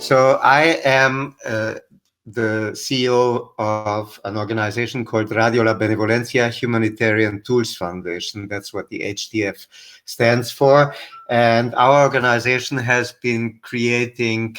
So I am the CEO of an organization called Radio La Benevolencia Humanitarian Tools Foundation. That's what the HTF stands for. And our organization has been creating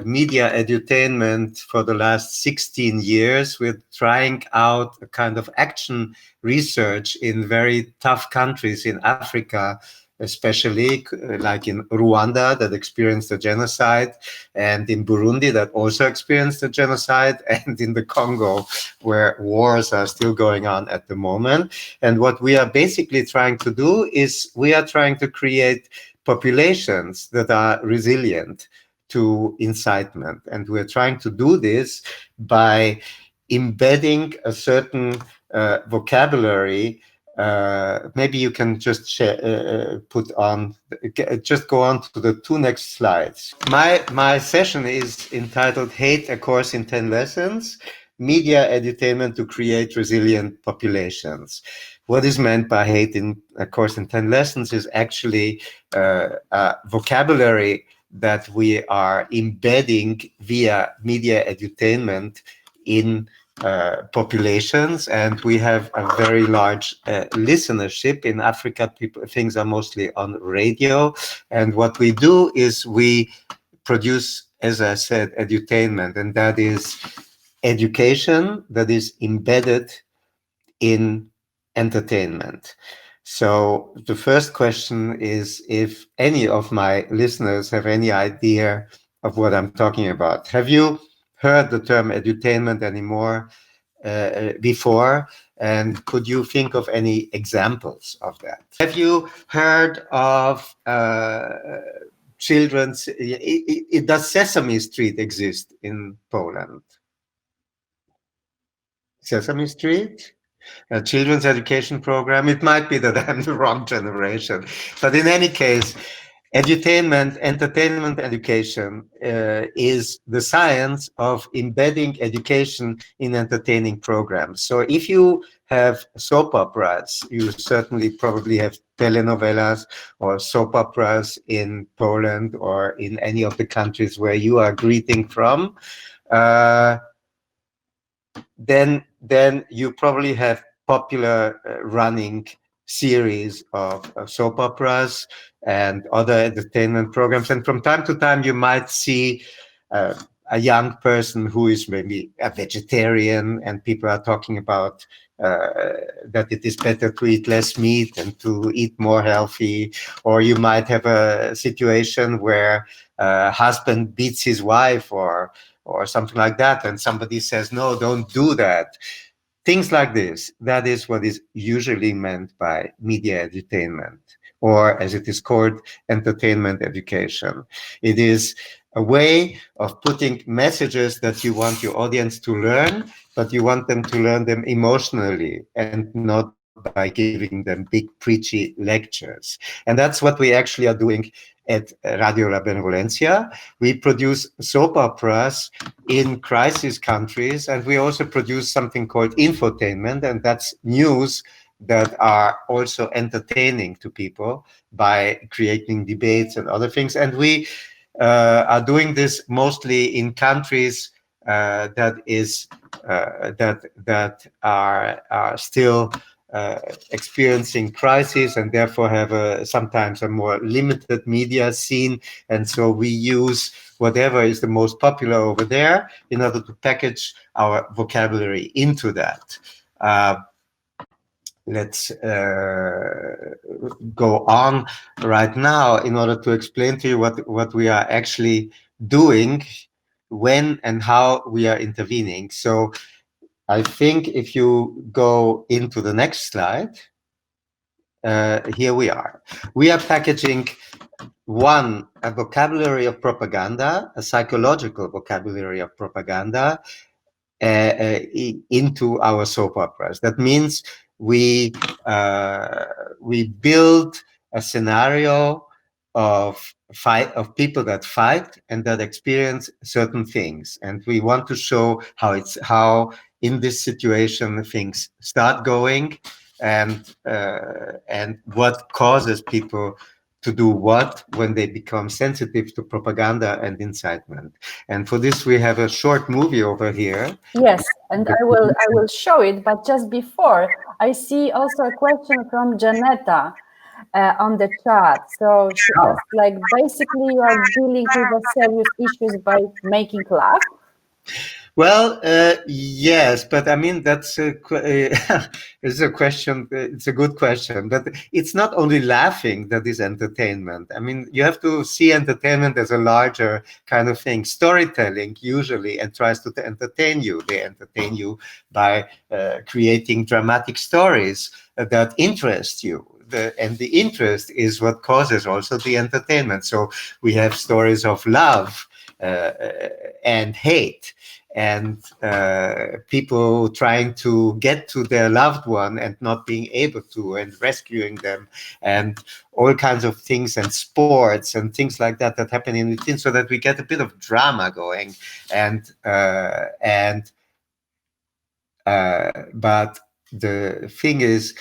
media edutainment for the last 16 years. We're trying out a kind of action research in very tough countries in Africa, especially like in Rwanda, that experienced a genocide, and in Burundi, that also experienced a genocide, and in the Congo, where wars are still going on at the moment. And what we are basically trying to do is we are trying to create populations that are resilient to incitement. And we're trying to do this by embedding a certain vocabulary. Maybe you can just just go on to the two next slides. My session is entitled Hate, a Course in 10 Lessons, Media Edutainment to Create Resilient Populations. What is meant by hate in a course in 10 lessons is actually a vocabulary that we are embedding via media edutainment in populations, and we have a very large listenership in Africa. Things are mostly on radio, and what we do is we produce, as I said, edutainment, and that is education that is embedded in entertainment. So the first question is if any of my listeners have any idea of what I'm talking about. Have you heard the term edutainment anymore before? And could you think of any examples of that? Have you heard of children's, does Sesame Street exist in Poland? Sesame Street? A children's education program. It might be that I'm the wrong generation, but in any case, edutainment, entertainment education is the science of embedding education in entertaining programs. So if you have soap operas, you certainly probably have telenovelas or soap operas in Poland or in any of the countries where you are greeting from. Then you probably have popular running series of soap operas and other entertainment programs. And from time to time, you might see a young person who is maybe a vegetarian, and people are talking about that it is better to eat less meat and to eat more healthy. Or you might have a situation where a husband beats his wife or something like that, and somebody says, no, don't do that. Things like this. That is what is usually meant by media edutainment, or as it is called, entertainment education. It is a way of putting messages that you want your audience to learn, but you want them to learn them emotionally and not by giving them big preachy lectures. And that's what we actually are doing at Radio La Benevolencia. We produce soap operas in crisis countries, and we also produce something called infotainment, and that's news that are also entertaining to people by creating debates and other things. And we are doing this mostly in countries that are still experiencing crisis, and therefore have sometimes a more limited media scene. And so we use whatever is the most popular over there in order to package our vocabulary into that. Let's go on right now in order to explain to you what we are actually doing, when and how we are intervening. So I think if you go into the next slide, here we are. We are packaging a vocabulary of propaganda, a psychological vocabulary of propaganda into our soap operas. That means we build a scenario of people that fight and that experience certain things, and we want to show how in this situation things start going, and what causes people to do what when they become sensitive to propaganda and incitement. And for this, we have a short movie over here. Yes, and I will show it. But just before, I see also a question from Janetta on the chat. So she asked, like, basically, you are dealing with the serious issues by making laugh. Well, yes, but I mean it's a question. It's a good question, but it's not only laughing that is entertainment. I mean, you have to see entertainment as a larger kind of thing. Storytelling usually and tries to entertain you. They entertain you by creating dramatic stories that interest you. And the interest is what causes also the entertainment. So we have stories of love and hate, and people trying to get to their loved one and not being able to, and rescuing them, and all kinds of things, and sports and things like that that happen in between, so that we get a bit of drama going. But the thing is,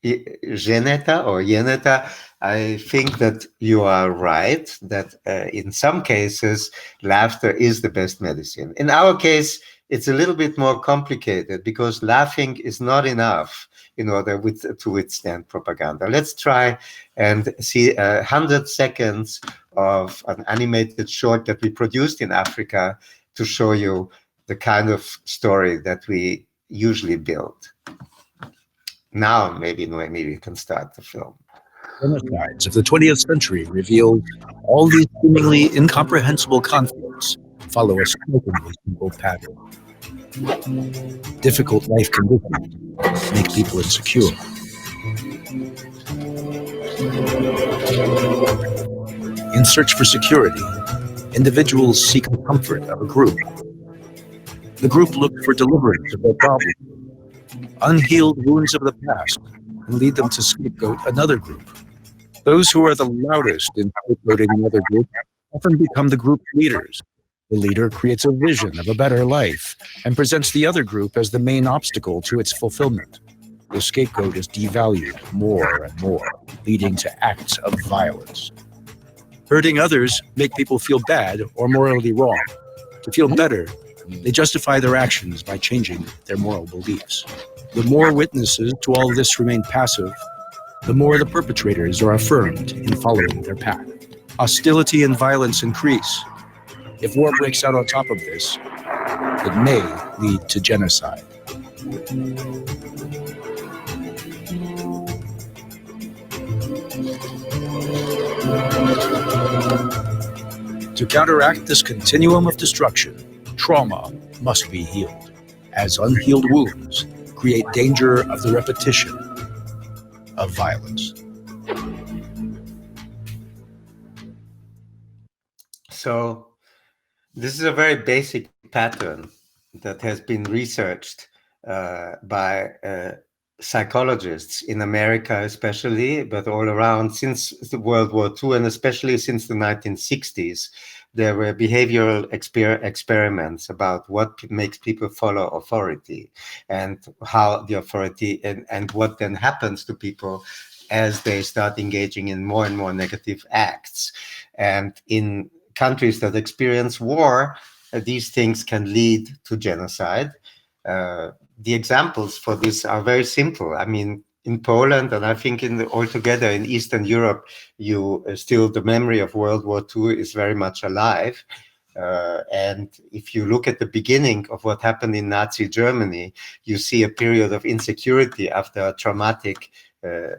Yeneta, I think that you are right, that in some cases, laughter is the best medicine. In our case, it's a little bit more complicated because laughing is not enough in order to withstand propaganda. Let's try and see 100 seconds of an animated short that we produced in Africa to show you the kind of story that we usually build. Now, maybe we can start the film. Genocides of the 20th century revealed all these seemingly incomprehensible conflicts follow a strikingly simple pattern. Difficult life conditions make people insecure. In search for security, individuals seek the comfort of a group. The group looks for deliverance of their problems, unhealed wounds of the past, and lead them to scapegoat another group. Those who are the loudest in scapegoating another group often become the group leaders. The leader creates a vision of a better life and presents the other group as the main obstacle to its fulfillment. The scapegoat is devalued more and more, leading to acts of violence. Hurting others make people feel bad or morally wrong. To feel better, they justify their actions by changing their moral beliefs. The more witnesses to all this remain passive, the more the perpetrators are affirmed in following their path. Hostility and violence increase. If war breaks out on top of this, it may lead to genocide. To counteract this continuum of destruction, trauma must be healed, as unhealed wounds create danger of the repetition of violence. So this is a very basic pattern that has been researched by psychologists in America especially, but all around since World War II, and especially since the 1960s. There were behavioral experiments about what makes people follow authority, and how the authority, and what then happens to people as they start engaging in more and more negative acts. And in countries that experience war, these things can lead to genocide. The examples for this are very simple. I mean, in Poland, and I think altogether in Eastern Europe, still the memory of World War II is very much alive. And if you look at the beginning of what happened in Nazi Germany, you see a period of insecurity after a traumatic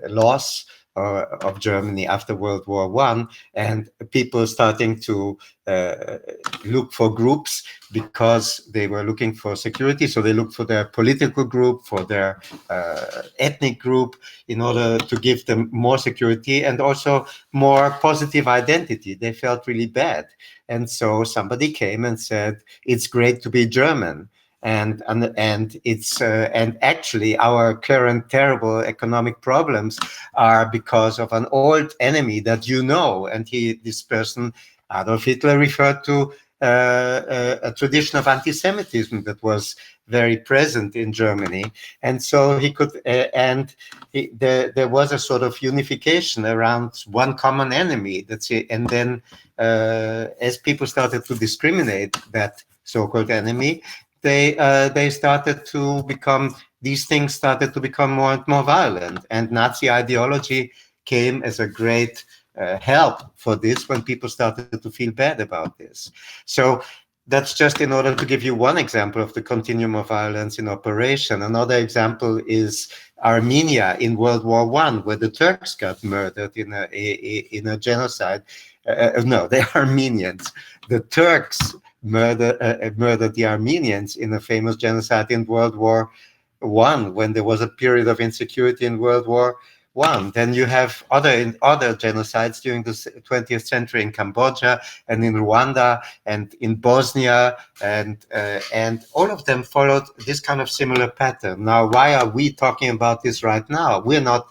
loss of Germany after World War I, and people starting to look for groups because they were looking for security. So they looked for their political group, for their ethnic group, in order to give them more security and also more positive identity. They felt really bad. And so somebody came and said, it's great to be German. and it's and actually our current terrible economic problems are because of an old enemy that you know. And this person, Adolf Hitler, referred to a tradition of anti-Semitism that was very present in Germany, and so he could there was a sort of unification around one common enemy. That's it. And then as people started to discriminate that so-called enemy, they started to become, these things started to become more and more violent, and Nazi ideology came as a great help for this when people started to feel bad about this. So that's just in order to give you one example of the continuum of violence in operation. Another example is Armenia in World War I, where the Turks got murdered in a genocide. No, the Armenians. The Turks murdered the Armenians in a famous genocide in World War I, when there was a period of insecurity in World War I. Then you have other genocides during the 20th century in Cambodia and in Rwanda and in Bosnia, and all of them followed this kind of similar pattern. Now, why are we talking about this right now? We're not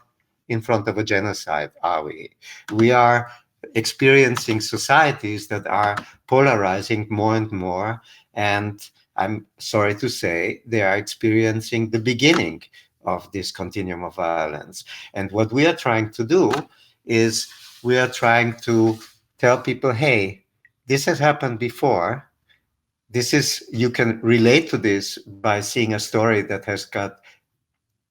in front of a genocide, are we? We are experiencing societies that are polarizing more and more, and I'm sorry to say they are experiencing the beginning of this continuum of violence. And what we are trying to do is we are trying to tell people, hey, this has happened before. You can relate to this by seeing a story that has got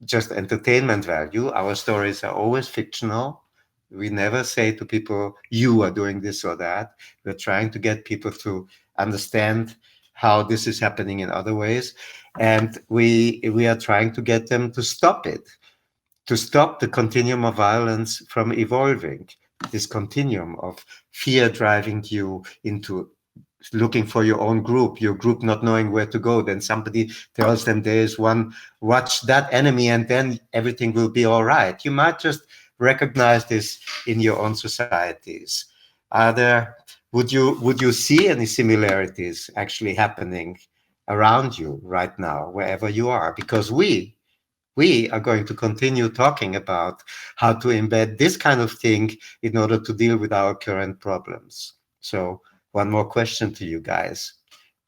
just entertainment value. Our stories are always fictional. We never say to people, you are doing this or that. We're trying to get people to understand how this is happening in other ways. And we are trying to get them to stop it, to stop the continuum of violence from evolving, this continuum of fear driving you into looking for your own group, your group not knowing where to go. Then somebody tells them there is one, watch that enemy, and then everything will be all right. You might just recognize this in your own societies. Would you see any similarities actually happening around you right now, wherever you are? Because we are going to continue talking about how to embed this kind of thing in order to deal with our current problems. So one more question to you guys.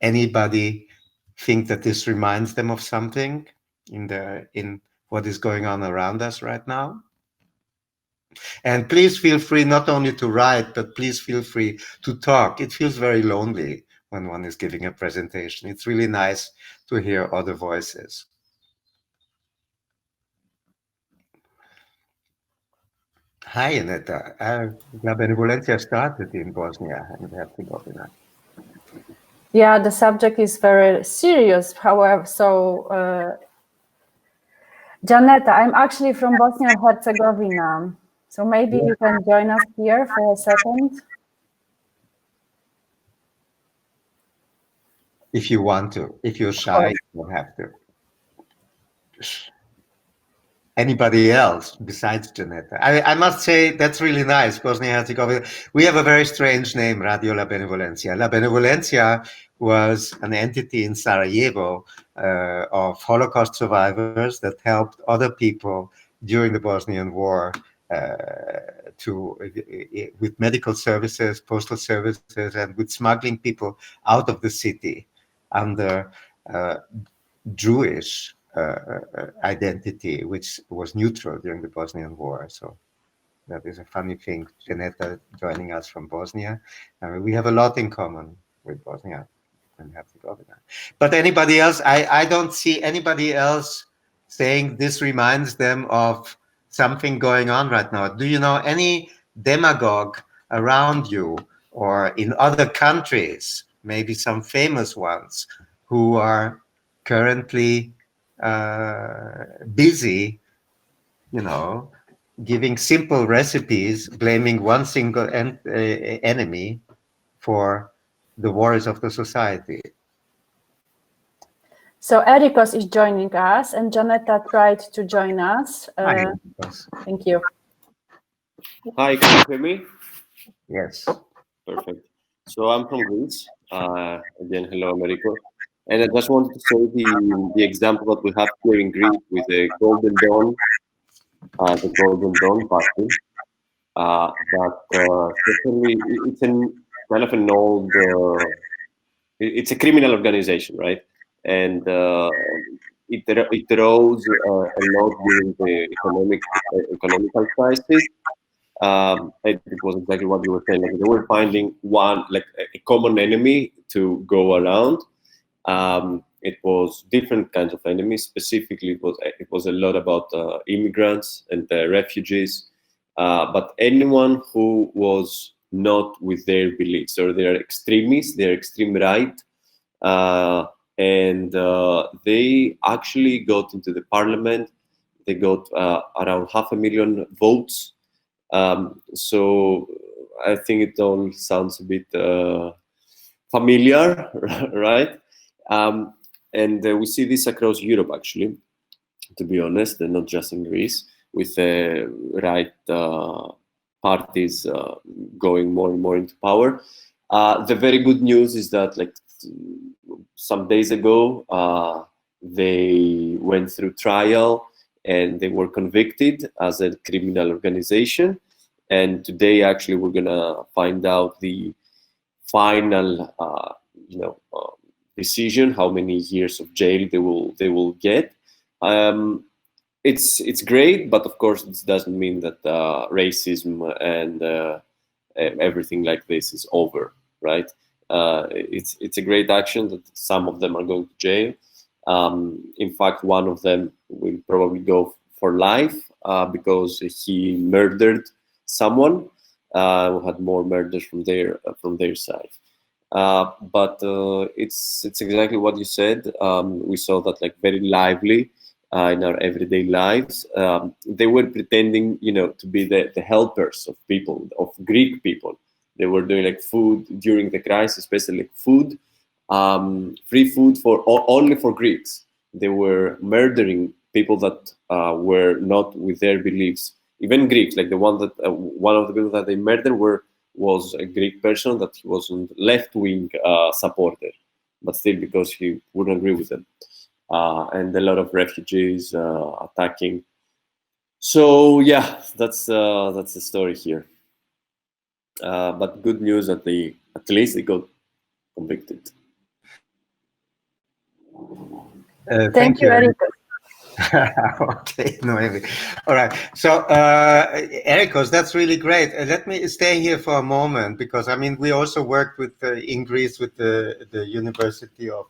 Anybody think that this reminds them of something in what is going on around us right now? And please feel free not only to write, but please feel free to talk. It feels very lonely when one is giving a presentation. It's really nice to hear other voices. Hi, Aneta. La benevolencia started in Bosnia and Herzegovina. Yeah, the subject is very serious. However, so Janeta, I'm actually from Bosnia and Herzegovina. So maybe you can join us here for a second. If you want to. If you're shy, you don't have to. Anybody else besides Janeta? I must say that's really nice, Bosnia and Herzegovina. We have a very strange name, Radio La Benevolencia. La Benevolencia was an entity in Sarajevo of Holocaust survivors that helped other people during the Bosnian War with medical services, postal services, and with smuggling people out of the city under Jewish identity, which was neutral during the Bosnian War. So that is a funny thing. Janeta joining us from Bosnia. We have a lot in common with Bosnia and Herzegovina. But anybody else? I don't see anybody else saying this reminds them of something going on right now. Do you know any demagogue around you or in other countries, maybe some famous ones, who are currently busy, giving simple recipes, blaming one single enemy for the worries of the society? So Erikos is joining us, and Janeta tried to join us. Thank you. Hi, can you hear me? Yes. Perfect. So I'm from Greece. Again, hello, Americo. And I just wanted to say the example that we have here in Greece with the Golden Dawn party. That certainly it's kind of an old. It's a criminal organization, right? And it rose a lot during the economical crisis. It was exactly what you were saying. Like they were finding a common enemy to go around. It was different kinds of enemies. Specifically, it was a lot about immigrants and refugees, but anyone who was not with their beliefs, or they're extremists, they're extreme right, uh, and they actually got into the parliament. They got around 500,000 votes. So I think it all sounds a bit familiar, right? And we see this across Europe, actually, to be honest, and not just in Greece, with right parties going more and more into power. The very good news is that, like some days ago, they went through trial and they were convicted as a criminal organization. And today, actually, we're gonna find out the final, decision, how many years of jail they will get. It's great, but of course, this doesn't mean that racism and everything like this is over, right? It's a great action that some of them are going to jail. In fact, one of them will probably go for life because he murdered someone who had more murders from their side. But it's exactly what you said. We saw that like very lively in our everyday lives. They were pretending, to be the helpers of people, of Greek people. They were doing like food during the crisis, especially like food, free food only for Greeks. They were murdering people that were not with their beliefs. Even Greeks, like one of the people that they murdered was a Greek person that he wasn't left-wing supporter, but still because he wouldn't agree with them. And a lot of refugees attacking. So yeah, that's the story here. But good news that at least they got convicted. Thank you, Eric. Okay, Noemi. All right. So, Erikos, that's really great. Let me stay here for a moment because I mean we also worked with in Greece with the University of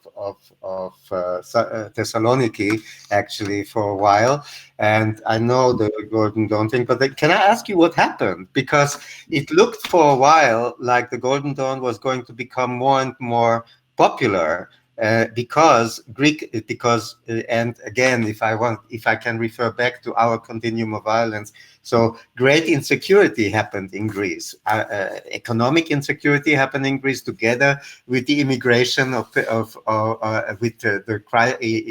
Thessaloniki actually for a while, and I know the Golden Dawn thing. But can I ask you what happened? Because it looked for a while like the Golden Dawn was going to become more and more popular. Because and again, if I can refer back to our continuum of violence, so great insecurity happened in Greece, economic insecurity happened in Greece together with the immigration with the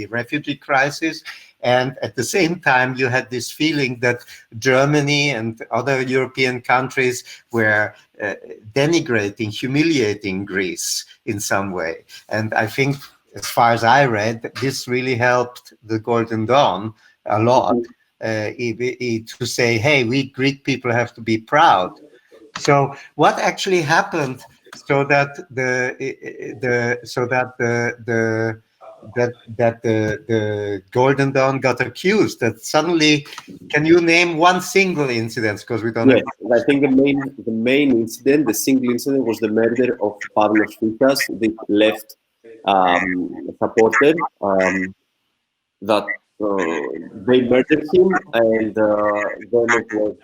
refugee crisis. And at the same time, you had this feeling that Germany and other European countries were denigrating, humiliating Greece in some way. And I think, as far as I read, this really helped the Golden Dawn a lot to say, hey, we Greek people have to be proud. So what actually happened so that the Golden Dawn got accused? That suddenly, can you name one single incident? Because we don't. Yes, I think the main incident, the single incident, was the murder of Pavlos Fikas, the left supporter. That they murdered him, and then it was,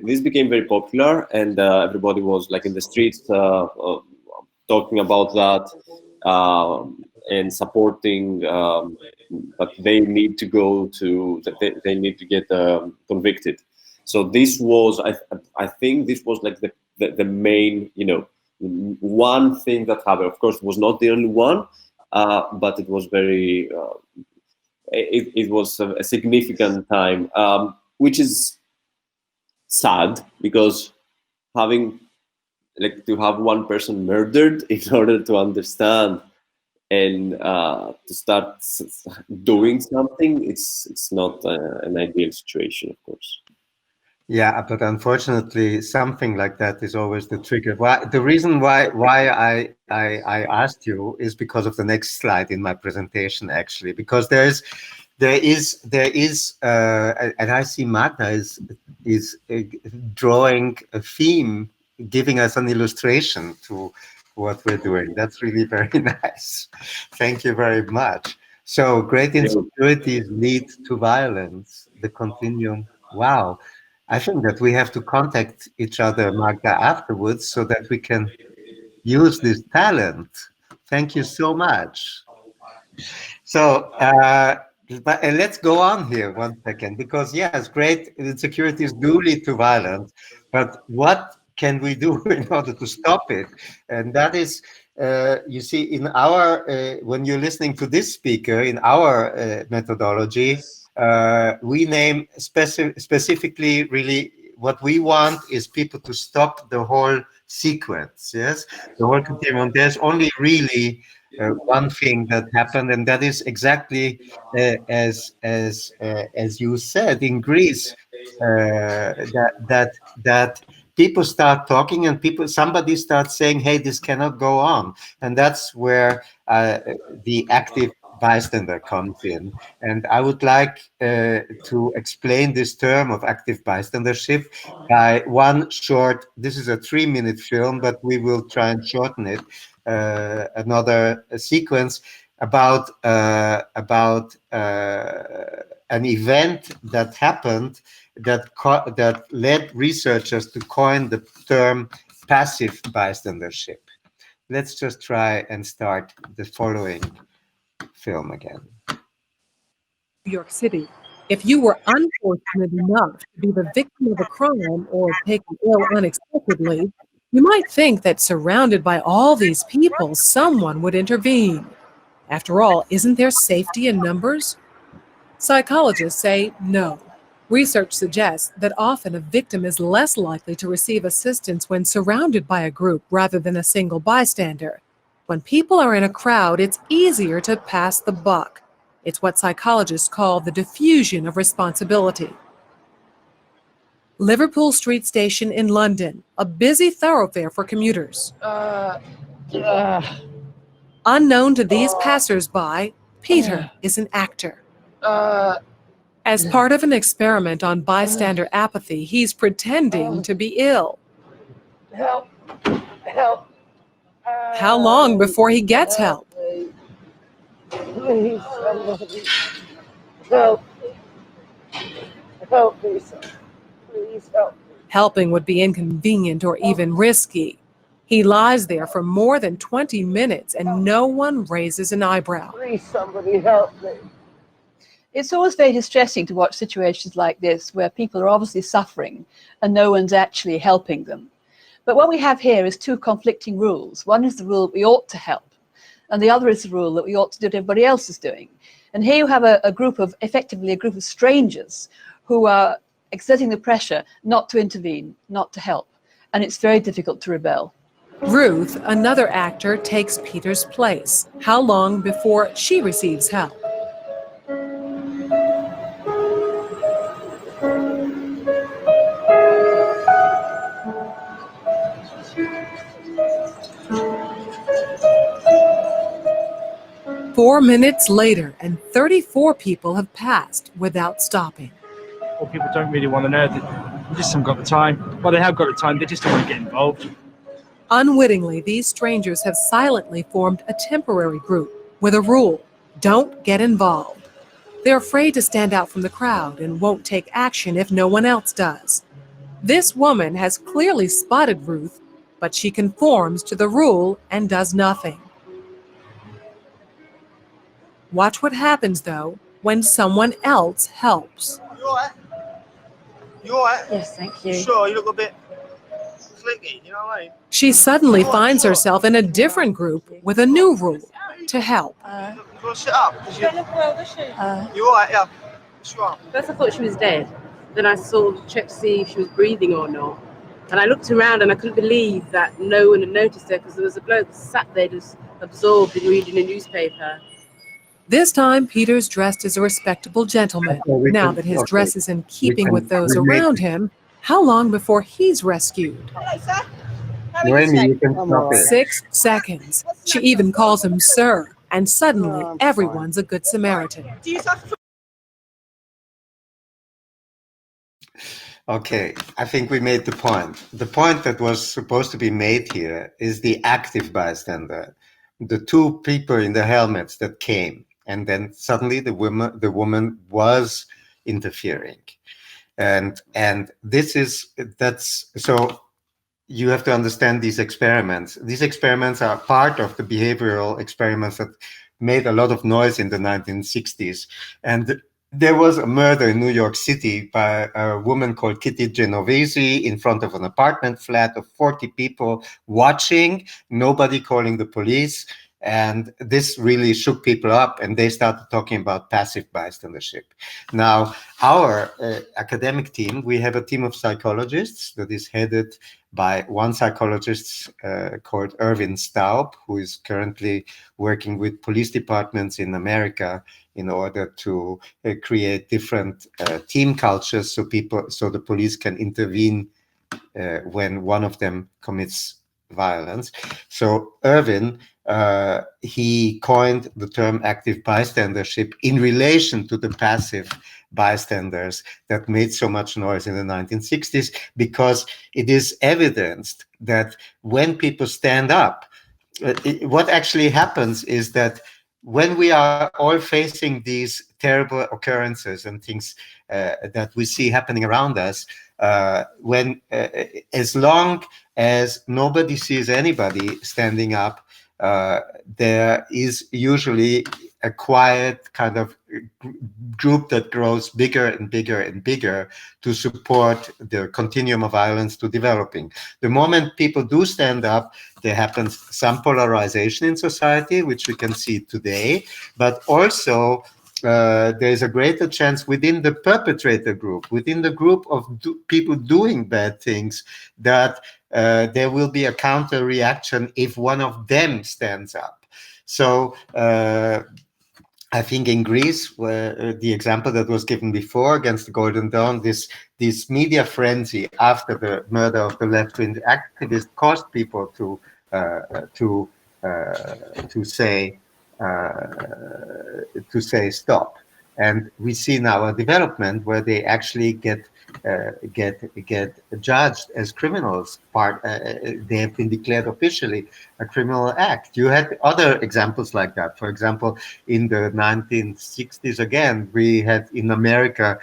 this became very popular, and everybody was like in the streets talking about that and supporting. But they need to go to. They need to get convicted. So this was, I think, this was like the main, one thing that happened. Of course, it was not the only one, but it was very. It was a significant time, which is sad because having like to have one person murdered in order to understand and to start doing something. It's not an ideal situation, of course. Yeah, but unfortunately, something like that is always the trigger. Why, the reason why I asked you is because of the next slide in my presentation, actually, because there is, and I see Magda is drawing a theme, giving us an illustration to what we're doing. That's really very nice. Thank you very much. So, great insecurities lead to violence. The continuum. Wow. I think that we have to contact each other, Magda, afterwards so that we can use this talent. Thank you so much. So let's go on here 1 second, because yes, great insecurities do lead to violence, but what can we do in order to stop it? And that is, you see, in our when you're listening to this speaker, in our methodology, we name specifically really what we want is people to stop the whole sequence. Yes, the whole continuum. There's only really one thing that happened, and that is exactly as you said in Greece, that people start talking, and somebody starts saying, "Hey, this cannot go on," and that's where the active bystander comes in. And I would like to explain this term of active bystandership by one short. This is a 3-minute film, but we will try and shorten it. Another sequence about an event that happened that led researchers to coin the term passive bystandership. Let's just try and start the following film again. New York City. If you were unfortunate enough to be the victim of a crime or taken ill unexpectedly, you might think that surrounded by all these people, someone would intervene. After all, isn't there safety in numbers? Psychologists say no. Research suggests that often a victim is less likely to receive assistance when surrounded by a group rather than a single bystander. When people are in a crowd, it's easier to pass the buck. It's what psychologists call the diffusion of responsibility. Liverpool Street Station in London, a busy thoroughfare for commuters. Unknown to these passers-by, Peter is an actor. As part of an experiment on bystander apathy, he's pretending to be ill. Help! Help! How long before he gets help? Please, somebody. Help! Help me, sir. Please help me. Helping would be inconvenient or even risky. He lies there for more than 20 minutes and no one raises an eyebrow. Please, somebody help me. It's always very distressing to watch situations like this where people are obviously suffering and no one's actually helping them. But what we have here is two conflicting rules. One is the rule that we ought to help, and the other is the rule that we ought to do what everybody else is doing. And here you have effectively a group of strangers who are exerting the pressure not to intervene, not to help. And it's very difficult to rebel. Ruth, another actor, takes Peter's place. How long before she receives help? Four minutes later, and 34 people have passed without stopping. Well, people don't really want to know. They just haven't got the time. Well, they have got the time, they just don't want to get involved. Unwittingly, these strangers have silently formed a temporary group with a rule: don't get involved. They're afraid to stand out from the crowd and won't take action if no one else does. This woman has clearly spotted Ruth, but she conforms to the rule and does nothing. Watch what happens, though, when someone else helps. You all right? You all right? Yes, thank you. Sure, you look a bit flicky, you know what I mean? She suddenly finds herself in a different group with a new rule: to help. You want to sit up? She don't look well, does she? You all right? Yeah. What's wrong? First I thought she was dead. Then I sort of checked to see if she was breathing or not. And I looked around and I couldn't believe that no one had noticed her, because there was a bloke sat there just absorbed in reading a newspaper. This time, Peter's dressed as a respectable gentleman. Now that his dress is in keeping with those around him, how long before he's rescued? Hello, sir. How are Noemi, you you today? can stop it. 6 seconds. She even calls him sir, and suddenly everyone's a good Samaritan. Do you suffer from Okay, I think we made the point. The point that was supposed to be made here is the active bystander, the two people in the helmets that came, and then suddenly the woman was interfering, and that's so. You have to understand these experiments. These experiments are part of the behavioral experiments that made a lot of noise in the 1960s. And there was a murder in New York City by a woman called Kitty Genovese in front of an apartment flat of 40 people watching, nobody calling the police. And this really shook people up, and they started talking about passive bystandership. Now, our academic team, we have a team of psychologists that is headed by one psychologist called Irvin Staub, who is currently working with police departments in America in order to create different team cultures so the police can intervene when one of them commits violence. So Irvin, he coined the term active bystandership in relation to the passive bystanders that made so much noise in the 1960s, because it is evidenced that when people stand up, what actually happens is that when we are all facing these terrible occurrences and things that we see happening around us, as long as nobody sees anybody standing up, there is usually a quiet kind of group that grows bigger and bigger and bigger to support the continuum of violence to developing. The moment people do stand up, there happens some polarization in society, which we can see today, but also there is a greater chance within the perpetrator group, within the group of people doing bad things, that there will be a counter reaction if one of them stands up. So I think in Greece, where the example that was given before against the Golden Dawn, this media frenzy after the murder of the left-wing activist caused people to say stop. And we see now a development where they actually get judged as criminals. They have been declared officially a criminal act. You had other examples like that. For example, in the 1960s, again, we had in America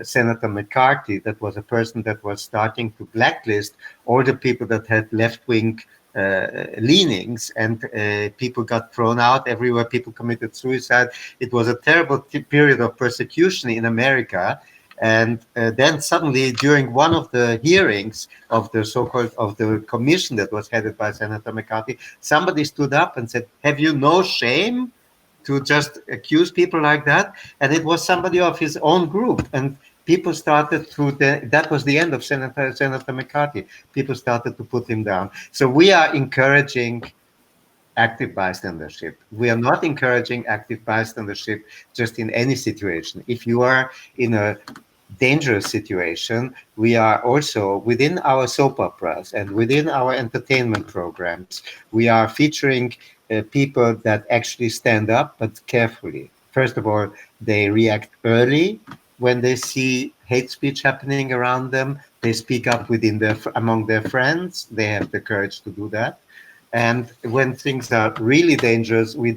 Senator McCarthy, that was a person that was starting to blacklist all the people that had left-wing leanings, and people got thrown out everywhere. People committed suicide. It was a terrible period of persecution in America. And then suddenly, during one of the hearings of the so-called of the commission that was headed by Senator McCarthy, somebody stood up and said, "Have you no shame to just accuse people like that?" And it was somebody of his own group. And people started that was the end of Senator McCarthy. People started to put him down. So we are encouraging active bystandership. We are not encouraging active bystandership just in any situation. If you are in a dangerous situation, we are also within our soap operas and within our entertainment programs, we are featuring people that actually stand up, but carefully. First of all, they react early when they see hate speech happening around them. They speak up among their friends. They have the courage to do that. And when things are really dangerous, we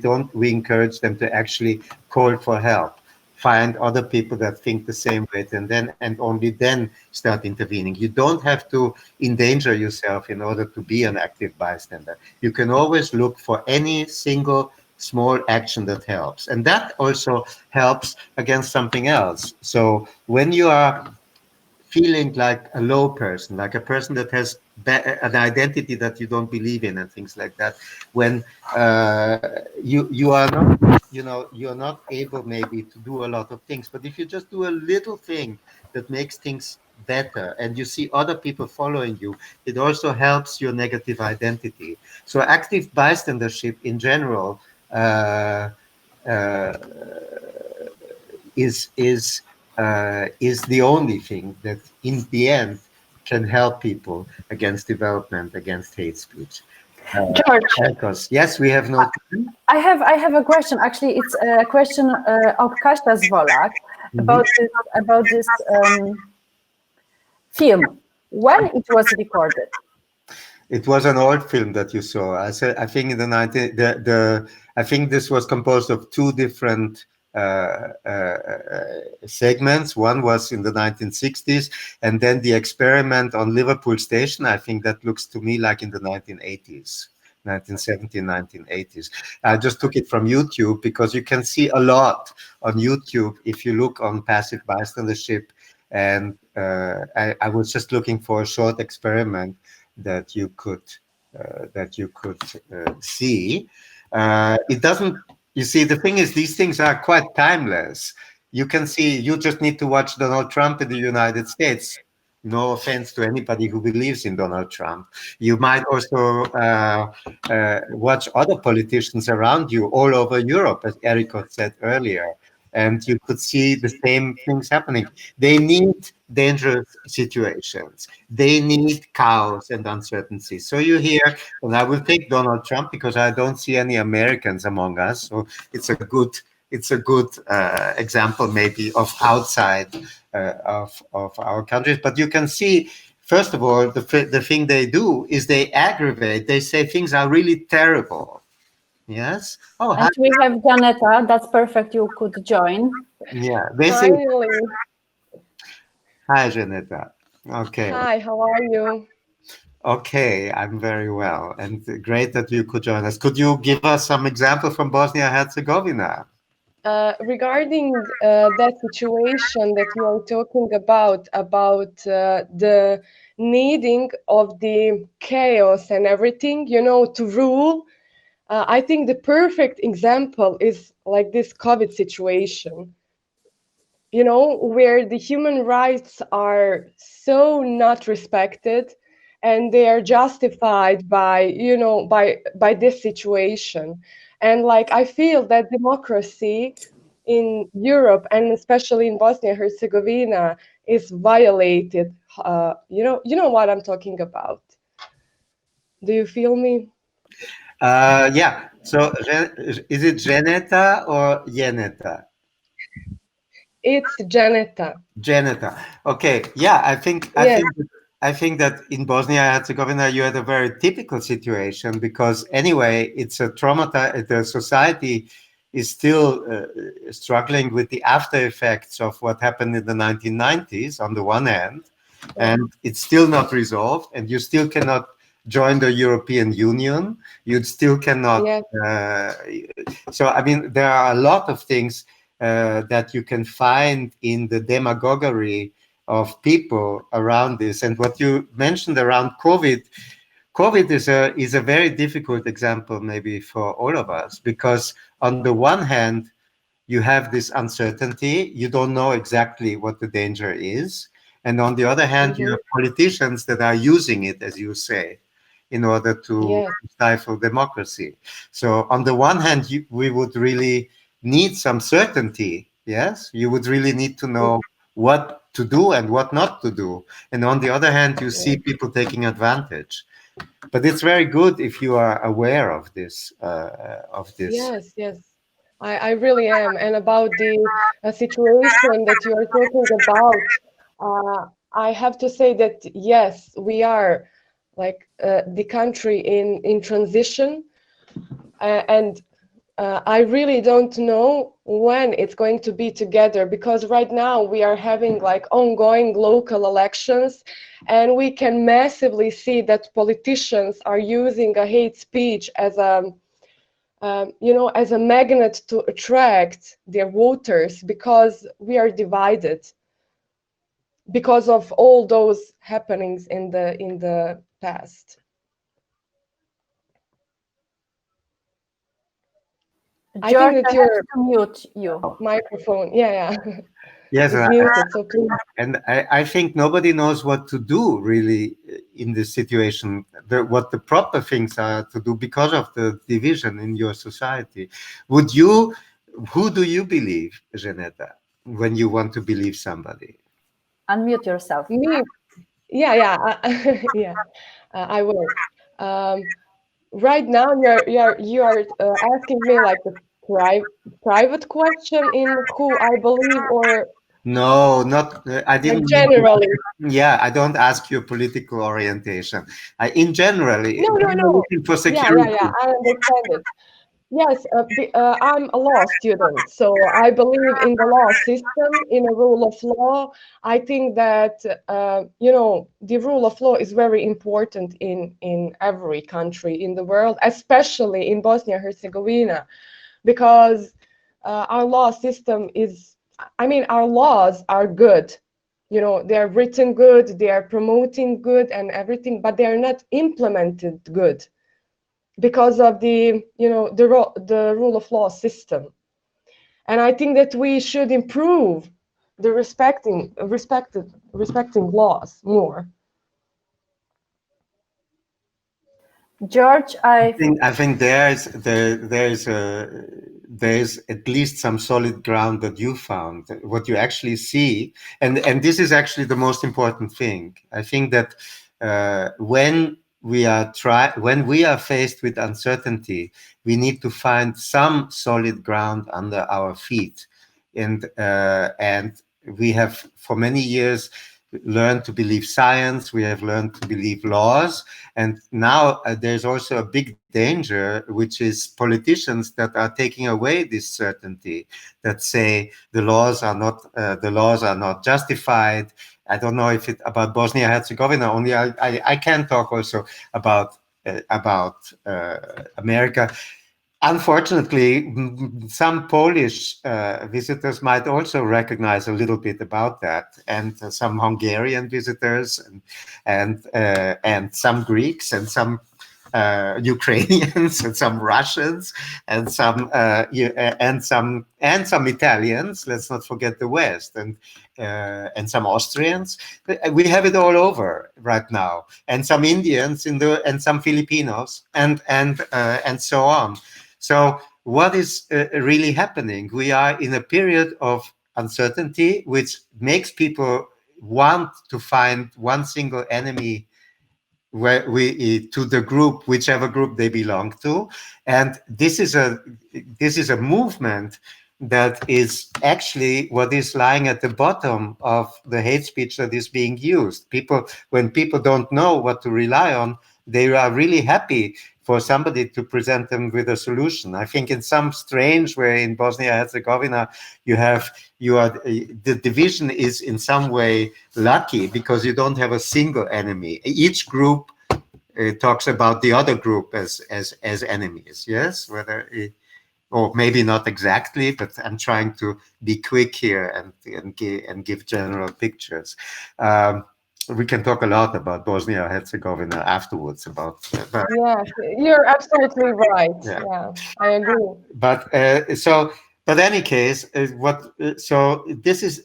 encourage them to actually call for help, find other people that think the same way, and only then start intervening. You don't have to endanger yourself in order to be an active bystander. You can always look for any single small action that helps. And that also helps against something else. So when you are feeling like a low person, like a person that has an identity that you don't believe in and things like that, when you are not, you're not able maybe to do a lot of things, but if you just do a little thing that makes things better and you see other people following you, it also helps your negative identity. So active bystandership in general uh, uh, is the only thing that in the end can help people against development, against hate speech. George, Because yes, we have no time. I have a question. Actually, it's a question of Kashta Zvolak about this film. When it was recorded? It was an old film that you saw. I said, I think in the 19, I think this was composed of two different segments. One was in the 1960s, and then the experiment on Liverpool Station. I think that looks to me like in the 1980s. 1970s, 1980s. I just took it from YouTube because you can see a lot on YouTube if you look on passive bystandership. And I was just looking for a short experiment that you could see. It doesn't. You see, the thing is, these things are quite timeless. You can see. You just need to watch Donald Trump in the United States. No offense to anybody who believes in Donald Trump. You might also watch other politicians around you all over Europe, as Eriko said earlier, and you could see the same things happening. They need dangerous situations. They need chaos and uncertainty. So you hear, and I will take Donald Trump because I don't see any Americans among us. So it's a good example maybe of outside of our countries. But you can see, first of all, the thing they do is they aggravate. They say things are really terrible. Yes. Oh, and we have Janeta. That's perfect. You could join. Yeah. They say, hi, Janeta. Okay. Hi, how are you? Okay, I'm very well. And great that you could join us. Could you give us some example from Bosnia-Herzegovina? Regarding that situation that you are talking about the needing of the chaos and everything, to rule, I think the perfect example is like this COVID situation, where the human rights are so not respected and they are justified by this situation. And like I feel that democracy in Europe and especially in Bosnia and Herzegovina is violated. You know what I'm talking about. Do you feel me? Yeah. So is it Geneta or Yeneta? It's Janeta. Geneta. Okay. Yeah, Yes. I think that in Bosnia and Herzegovina you had a very typical situation because anyway it's a the society is still struggling with the after effects of what happened in the 1990s on the one hand, and it's still not resolved, and you still cannot join the European Union. You still cannot. So I mean, there are a lot of things that you can find in the demagoguery of people around this. And what you mentioned around COVID is a very difficult example maybe for all of us, because on the one hand, you have this uncertainty. You don't know exactly what the danger is. And on the other hand, you have politicians that are using it, as you say, in order to stifle democracy. So on the one hand, we would really need some certainty. Yes, you would really need to know what to do and what not to do. And on the other hand, you see people taking advantage. But it's very good if you are aware of this. Yes, yes. I really am. And about the situation that you are talking about, I have to say that yes, we are like the country in transition, and I really don't know when it's going to be together, because right now we are having like ongoing local elections, and we can massively see that politicians are using a hate speech as a as a magnet to attract their voters, because we are divided because of all those happenings in the past. George, I think that your mute you microphone. Yeah. Yes, is muted, so please. and I think nobody knows what to do really in this situation, what the proper things are to do because of the division in your society. Who do you believe, Janetta, when you want to believe somebody? Unmute yourself. Me, yeah, yeah, I will. Right now, you are asking me like a private question in who I believe, or No, not. I like didn't mean. generally? Yeah, I don't ask your political orientation. In generally, No, no, when you're no. looking for Yeah, security. I understand it. Yes, I'm a law student, so I believe in the law system, in a rule of law. I think that the rule of law is very important in every country in the world, especially in Bosnia Herzegovina, because our law system is, I mean, our laws are good. They are written good, they are promoting good and everything, but they are not implemented good because of the rule of law system. And I think that we should improve the respecting laws more. George, I think there's at least some solid ground that you found. What you actually see, and this is actually the most important thing. I think that when we are faced with uncertainty, we need to find some solid ground under our feet, and we have for many years learned to believe science. We have learned to believe laws. And now there's also a big danger, which is politicians that are taking away this certainty, that say the laws are not justified. I don't know if it about Bosnia Herzegovina only. I can talk also about America. Unfortunately, some Polish visitors might also recognize a little bit about that, and some Hungarian visitors, and some Greeks, and some Ukrainians, and some Russians, and some Italians. Let's not forget the West, and some Austrians. We have it all over right now, and some Indians and some Filipinos, and so on. So what is really happening? We are in a period of uncertainty, which makes people want to find one single enemy to the group, whichever group they belong to. And this is a movement that is actually what is lying at the bottom of the hate speech that is being used. When people don't know what to rely on, they are really happy for somebody to present them with a solution. I think in some strange way in Bosnia Herzegovina, the division is in some way lucky because you don't have a single enemy. Each group talks about the other group as enemies. Yes, or maybe not exactly, but I'm trying to be quick here and give general pictures. We can talk a lot about Bosnia Herzegovina afterwards. Yes, you're absolutely right. Yeah, I agree. But any case, this is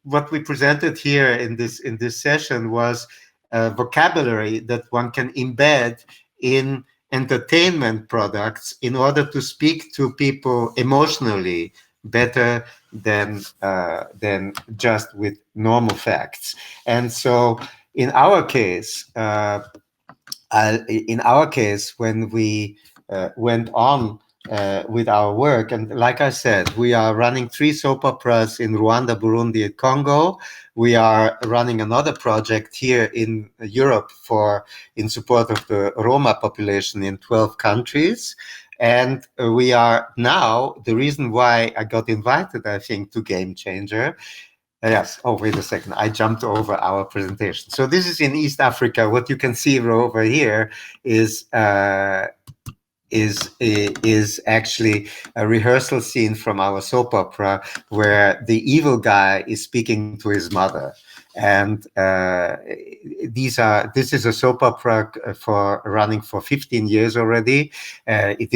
what we presented here in this session was a vocabulary that one can embed in entertainment products in order to speak to people emotionally better than just with normal facts. And so in our case, when we went on with our work, and like I said, we are running 3 soap operas in Rwanda, Burundi, and Congo. We are running another project here in Europe in support of the Roma population in 12 countries. And we are now, the reason why I got invited, I think, to Game Changer. Yes. Oh, wait a second. I jumped over our presentation. So this is in East Africa. What you can see over here is actually a rehearsal scene from our soap opera where the evil guy is speaking to his mother. And this is a soap opera for running for 15 years already. It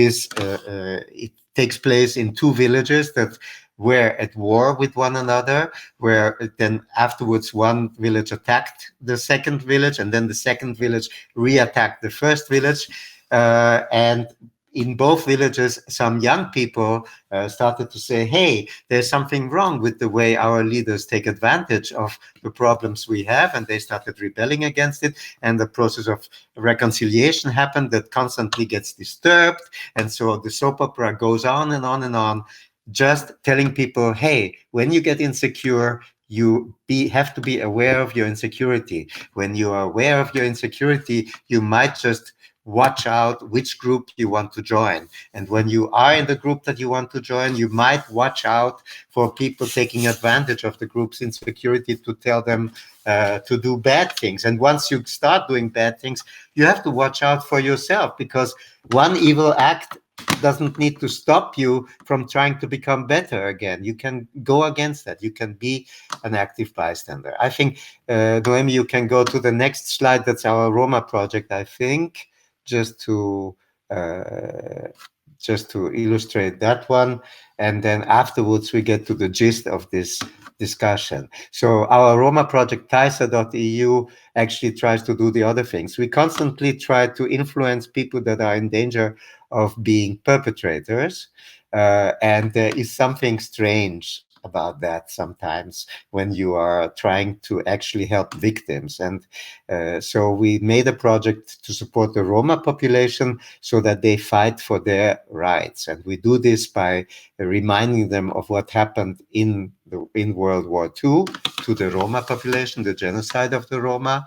takes place in 2 villages that were at war with one another, where then afterwards one village attacked the second village, and then the second village re-attacked the first village. And in both villages, some young people started to say, hey, there's something wrong with the way our leaders take advantage of the problems we have, and they started rebelling against it. And the process of reconciliation happened that constantly gets disturbed. And so the soap opera goes on and on and on, just telling people, hey, when you get insecure, you have to be aware of your insecurity. When you are aware of your insecurity, you might just watch out which group you want to join. And when you are in the group that you want to join, you might watch out for people taking advantage of the group's insecurity to tell them to do bad things. And once you start doing bad things, you have to watch out for yourself, because one evil act doesn't need to stop you from trying to become better again. You can go against that. You can be an active bystander. I think, Noemi, you can go to the next slide. That's our Roma project, I think, just to illustrate that one. And then afterwards, we get to the gist of this discussion. So our Roma project, TechSoup.eu, actually tries to do the other things. We constantly try to influence people that are in danger of being perpetrators. And there is something strange about that sometimes when you are trying to actually help victims. And so we made a project to support the Roma population so that they fight for their rights. And we do this by reminding them of what happened in World War II to the Roma population, the genocide of the Roma.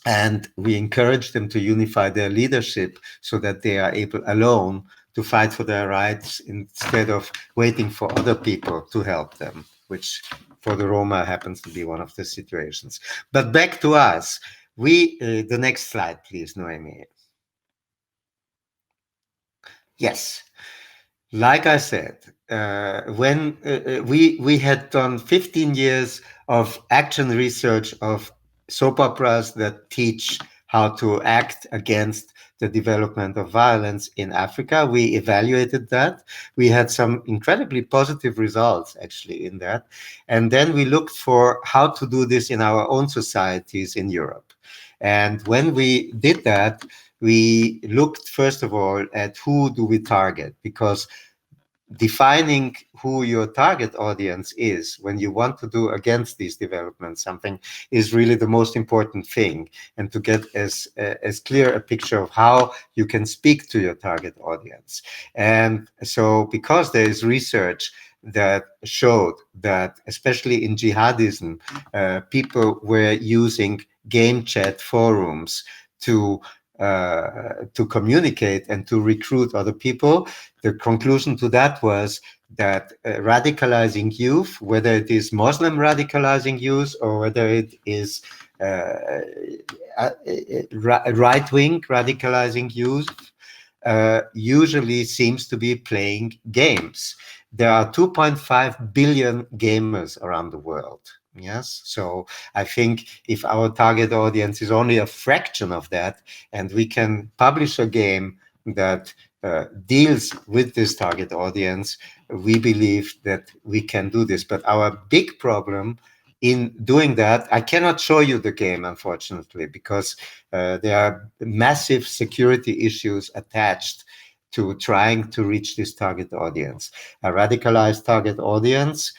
And we encourage them to unify their leadership so that they are able alone to fight for their rights instead of waiting for other people to help them, which for the Roma happens to be one of the situations. But back to us. The next slide, please, Noemi. Yes. Like I said, when we had done 15 years of action research of soap operas that teach how to act against the development of violence in Africa. We evaluated that. We had some incredibly positive results actually in that. And then we looked for how to do this in our own societies in Europe. And when we did that, we looked first of all at who do we target, because defining who your target audience is when you want to do against these developments something is really the most important thing, and to get as clear a picture of how you can speak to your target audience. And so because there is research that showed that especially in jihadism, people were using game chat forums to communicate and to recruit other people, the conclusion to that was that radicalizing youth, whether it is Muslim radicalizing youth or whether it is right-wing radicalizing youth, usually seems to be playing games. There are 2.5 billion gamers around the world. Yes, so I think if our target audience is only a fraction of that, and we can publish a game that deals with this target audience, we believe that we can do this. But our big problem in doing that, I cannot show you the game, unfortunately, because there are massive security issues attached to trying to reach this target audience. A radicalized target audience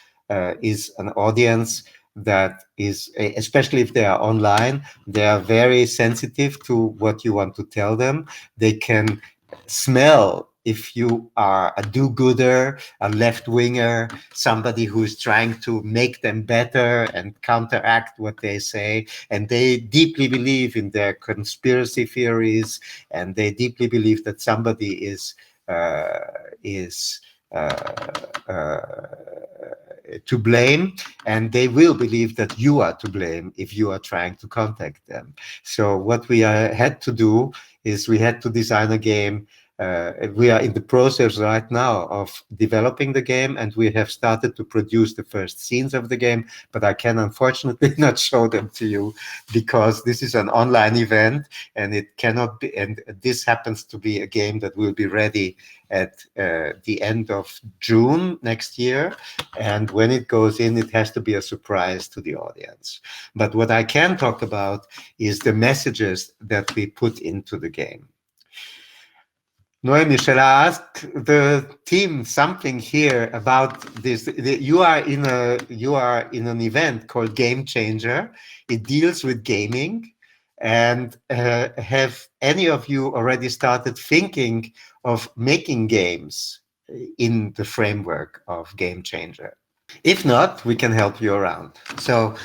is an audience that is, especially if they are online, they are very sensitive to what you want to tell them. They can smell if you are a do-gooder, a left-winger, somebody who is trying to make them better and counteract what they say. And they deeply believe in their conspiracy theories, and they deeply believe that somebody is to blame, and they will believe that you are to blame if you are trying to contact them. So what we had to do is we had to design a game We are in the process right now of developing the game, and we have started to produce the first scenes of the game, but I can unfortunately not show them to you because this is an online event and it cannot be, and this happens to be a game that will be ready at the end of June next year. And when it goes in, it has to be a surprise to the audience. But what I can talk about is the messages that we put into the game. Noemi, shall I ask the team something here about this? You are in an event called Game Changer. It deals with gaming. And have any of you already started thinking of making games in the framework of Game Changer? If not, we can help you around. So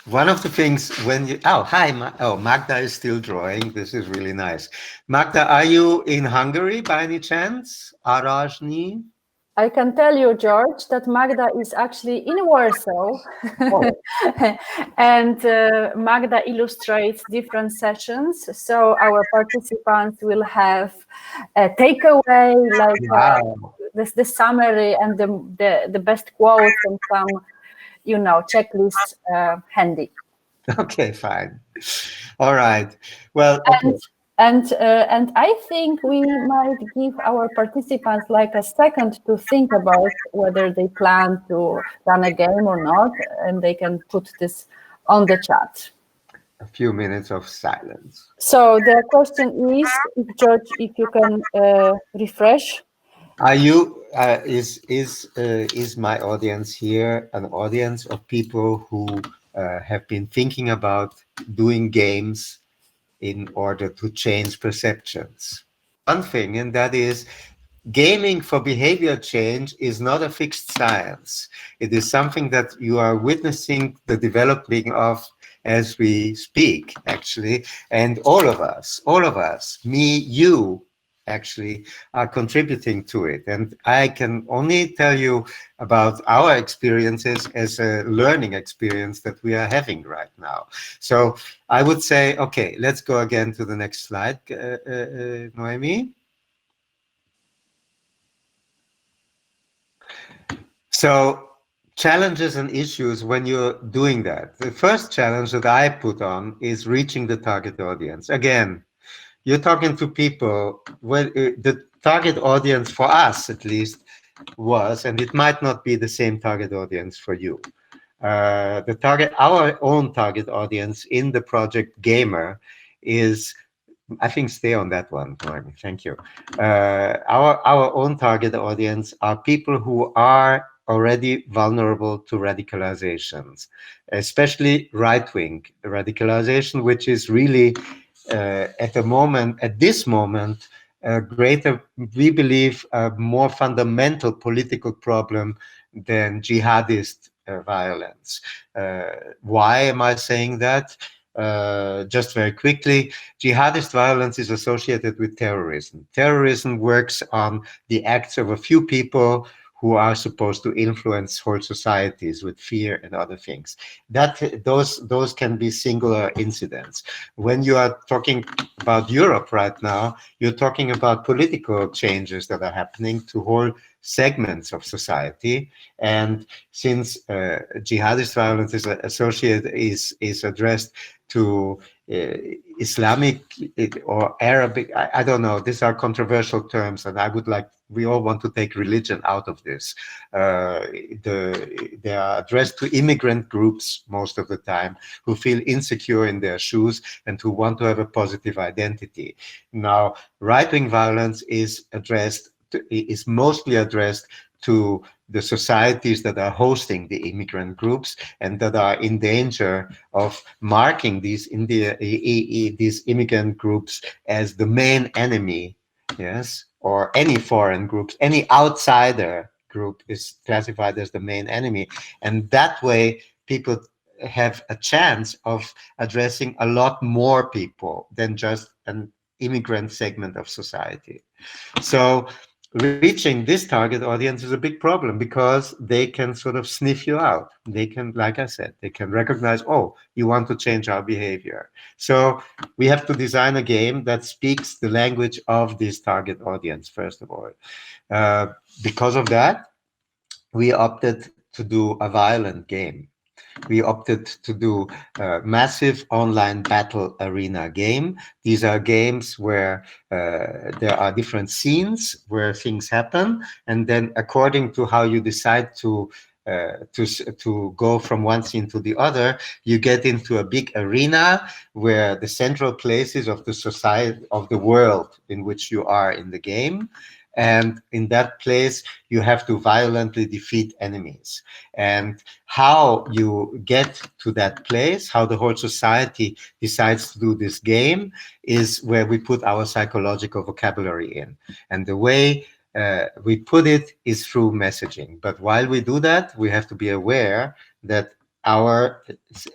one of the things when you, oh, hi, Magda is still drawing. This is really nice. Magda, are you in Hungary by any chance? Arajni? I can tell you, George, that Magda is actually in Warsaw. Oh. And Magda illustrates different sessions. So our participants will have a takeaway, like wow. The summary and the best quotes and some, you know, checklists handy. Okay, fine. All right. Well, okay. And I think we might give our participants like a second to think about whether they plan to run a game or not, and they can put this on the chat. A few minutes of silence. So the question is, George, if you can refresh. Are you is my audience here an audience of people who have been thinking about doing games in order to change perceptions? One thing, and that is gaming for behavior change is not a fixed science. It is something that you are witnessing the developing of as we speak, actually. And all of us, me, you, actually are contributing to it. And I can only tell you about our experiences as a learning experience that we are having right now. So I would say, okay, let's go again to the next slide, Noemi. So challenges and issues when you're doing that. The first challenge that I put on is reaching the target audience. Again, you're talking to people where the target audience for us, at least, was, and it might not be the same target audience for you. Our own target audience in the project Gamer is, I think, stay on that one, Norman. Thank you. Our own target audience are people who are already vulnerable to radicalizations, especially right-wing radicalization, which is really at this moment, we believe, a more fundamental political problem than jihadist violence. Why am I saying that? Just very quickly, jihadist violence is associated with terrorism. Terrorism works on the acts of a few people who are supposed to influence whole societies with fear and other things. Those can be singular incidents. When you are talking about Europe right now, you're talking about political changes that are happening to whole segments of society. And since jihadist violence is addressed to Islamic or Arabic, I don't know, these are controversial terms, and we all want to take religion out of this. They are addressed to immigrant groups most of the time who feel insecure in their shoes and who want to have a positive identity. Now, right-wing violence is mostly addressed to the societies that are hosting the immigrant groups and that are in danger of marking these immigrant groups as the main enemy, yes, or any foreign groups, any outsider group is classified as the main enemy. And that way, people have a chance of addressing a lot more people than just an immigrant segment of society. So reaching this target audience is a big problem because they can sort of sniff you out. They can, like I said, they can recognize, oh, you want to change our behavior. So we have to design a game that speaks the language of this target audience, first of all. Because of that, we opted to do a violent game. We opted to do a massive online battle arena game. These are games where there are different scenes where things happen, and then according to how you decide to go from one scene to the other, you get into a big arena where the central places of the society of the world in which you are in the game. And in that place, you have to violently defeat enemies. And how you get to that place, how the whole society decides to do this game, is where we put our psychological vocabulary in. And the way we put it is through messaging. But while we do that, we have to be aware that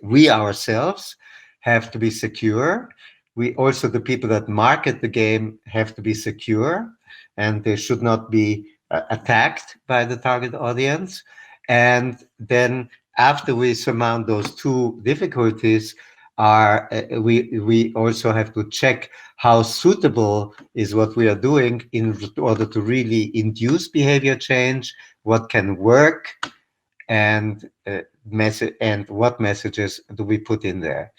we ourselves have to be secure. We also, the people that market the game, have to be secure, and they should not be attacked by the target audience. And then after we surmount those two difficulties, we also have to check how suitable is what we are doing in order to really induce behavior change, what can work, and what messages do we put in there.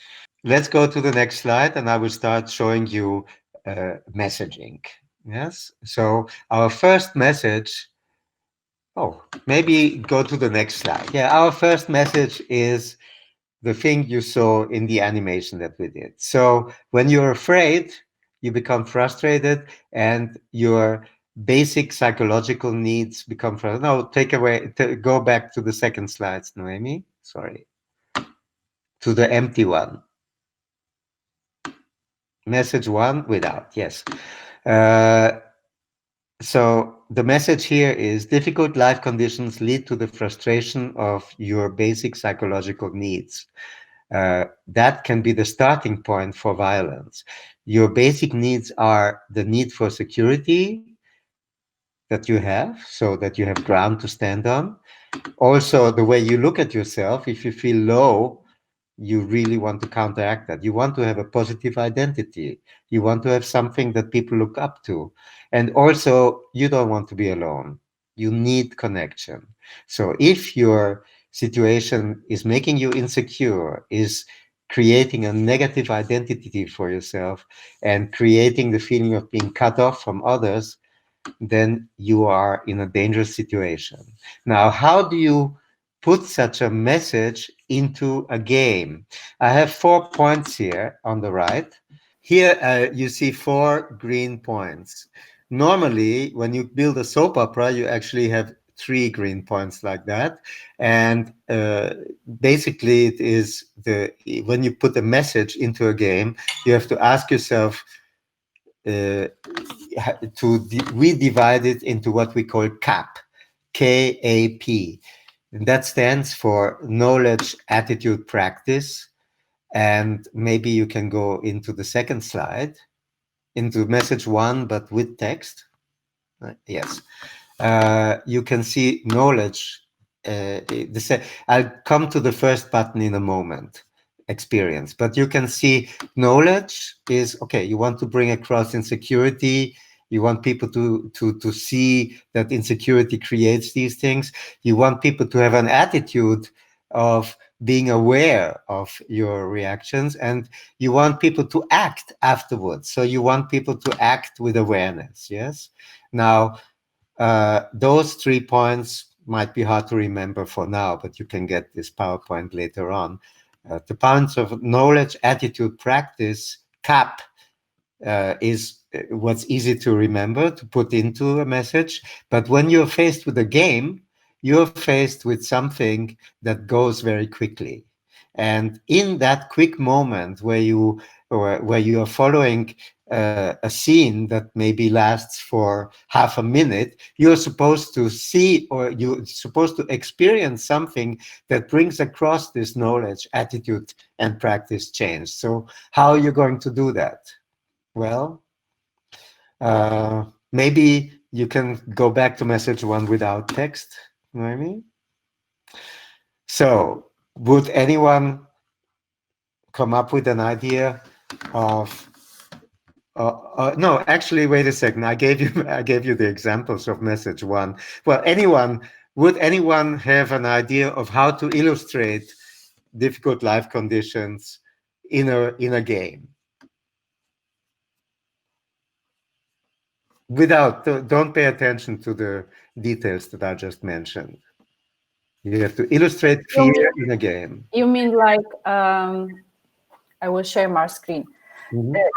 Let's go to the next slide, and I will start showing you messaging. Yes, so our first message, oh, maybe go to the next slide. Yeah, our first message is the thing you saw in the animation that we did. So when you're afraid, you become frustrated, and your basic psychological needs become frustrated. No, go back to the second slides, Noemi. Sorry. To the empty one. Message one without, yes. So the message here is difficult life conditions lead to the frustration of your basic psychological needs. That can be the starting point for violence. Your basic needs are the need for security that you have, so that you have ground to stand on. Also, the way you look at yourself, if you feel low, you really want to counteract that. You want to have a positive identity. You want to have something that people look up to. And also, you don't want to be alone. You need connection. So if your situation is making you insecure, is creating a negative identity for yourself, and creating the feeling of being cut off from others, then you are in a dangerous situation. Now, how do you put such a message into a game? I have 4 points here on the right. Here you see 4 green points. Normally, when you build a soap opera, you actually have 3 green points like that. And basically, it is when you put a message into a game, you have to ask yourself, we divide it into what we call CAP, K-A-P. And that stands for knowledge, attitude, practice. And maybe you can go into the second slide, into message one, but with text. Yes. You can see knowledge. I'll come to the first button in a moment, experience. But you can see knowledge is, okay, you want to bring across insecurity. You want people to see that insecurity creates these things. You want people to have an attitude of being aware of your reactions, and you want people to act afterwards. So you want people to act with awareness, yes? Now, those 3 points might be hard to remember for now, but you can get this PowerPoint later on. The points of knowledge, attitude, practice, CAP, is what's easy to remember, to put into a message. But when you're faced with a game, you're faced with something that goes very quickly. And in that quick moment where you are following a scene that maybe lasts for half a minute, you're supposed to see, or you're supposed to experience something that brings across this knowledge, attitude, and practice change. So how are you going to do that? Well, maybe you can go back to message 1 without text, you know what I mean? So would anyone come up with an idea of no, actually, wait a second. I gave you the examples of message 1. Well, would anyone have an idea of how to illustrate difficult life conditions in a game? Don't pay attention to the details that I just mentioned. You have to illustrate fear in a game. You mean like, I will share my screen.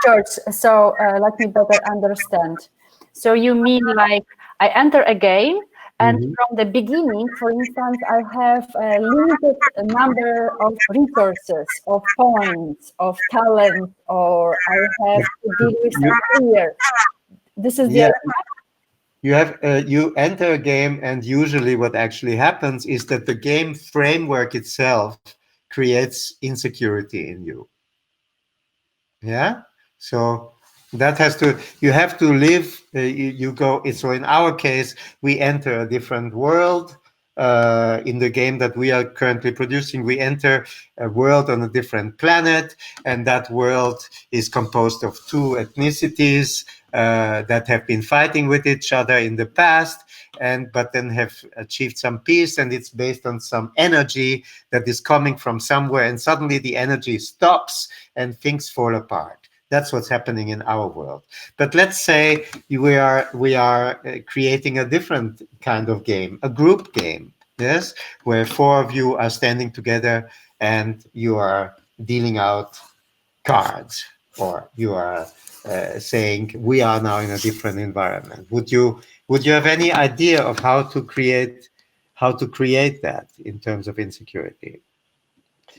George, so let me better understand. So you mean like I enter a game and from the beginning, for instance, I have a limited number of resources, of points, of talent, or I have to deal with some fear. This is the you enter a game, and usually what actually happens is that the game framework itself creates insecurity in you. Yeah, so that you have to live. You go. So in our case, we enter a different world. In the game that we are currently producing, we enter a world on a different planet, and that world is composed of 2 ethnicities that have been fighting with each other in the past, but then have achieved some peace, and it's based on some energy that is coming from somewhere, and suddenly the energy stops and things fall apart. That's what's happening in our world. But let's say we are creating a different kind of game, a group game, yes, where 4 of you are standing together and you are dealing out cards, or you are saying we are now in a different environment. Would you have any idea of how to create that in terms of insecurity?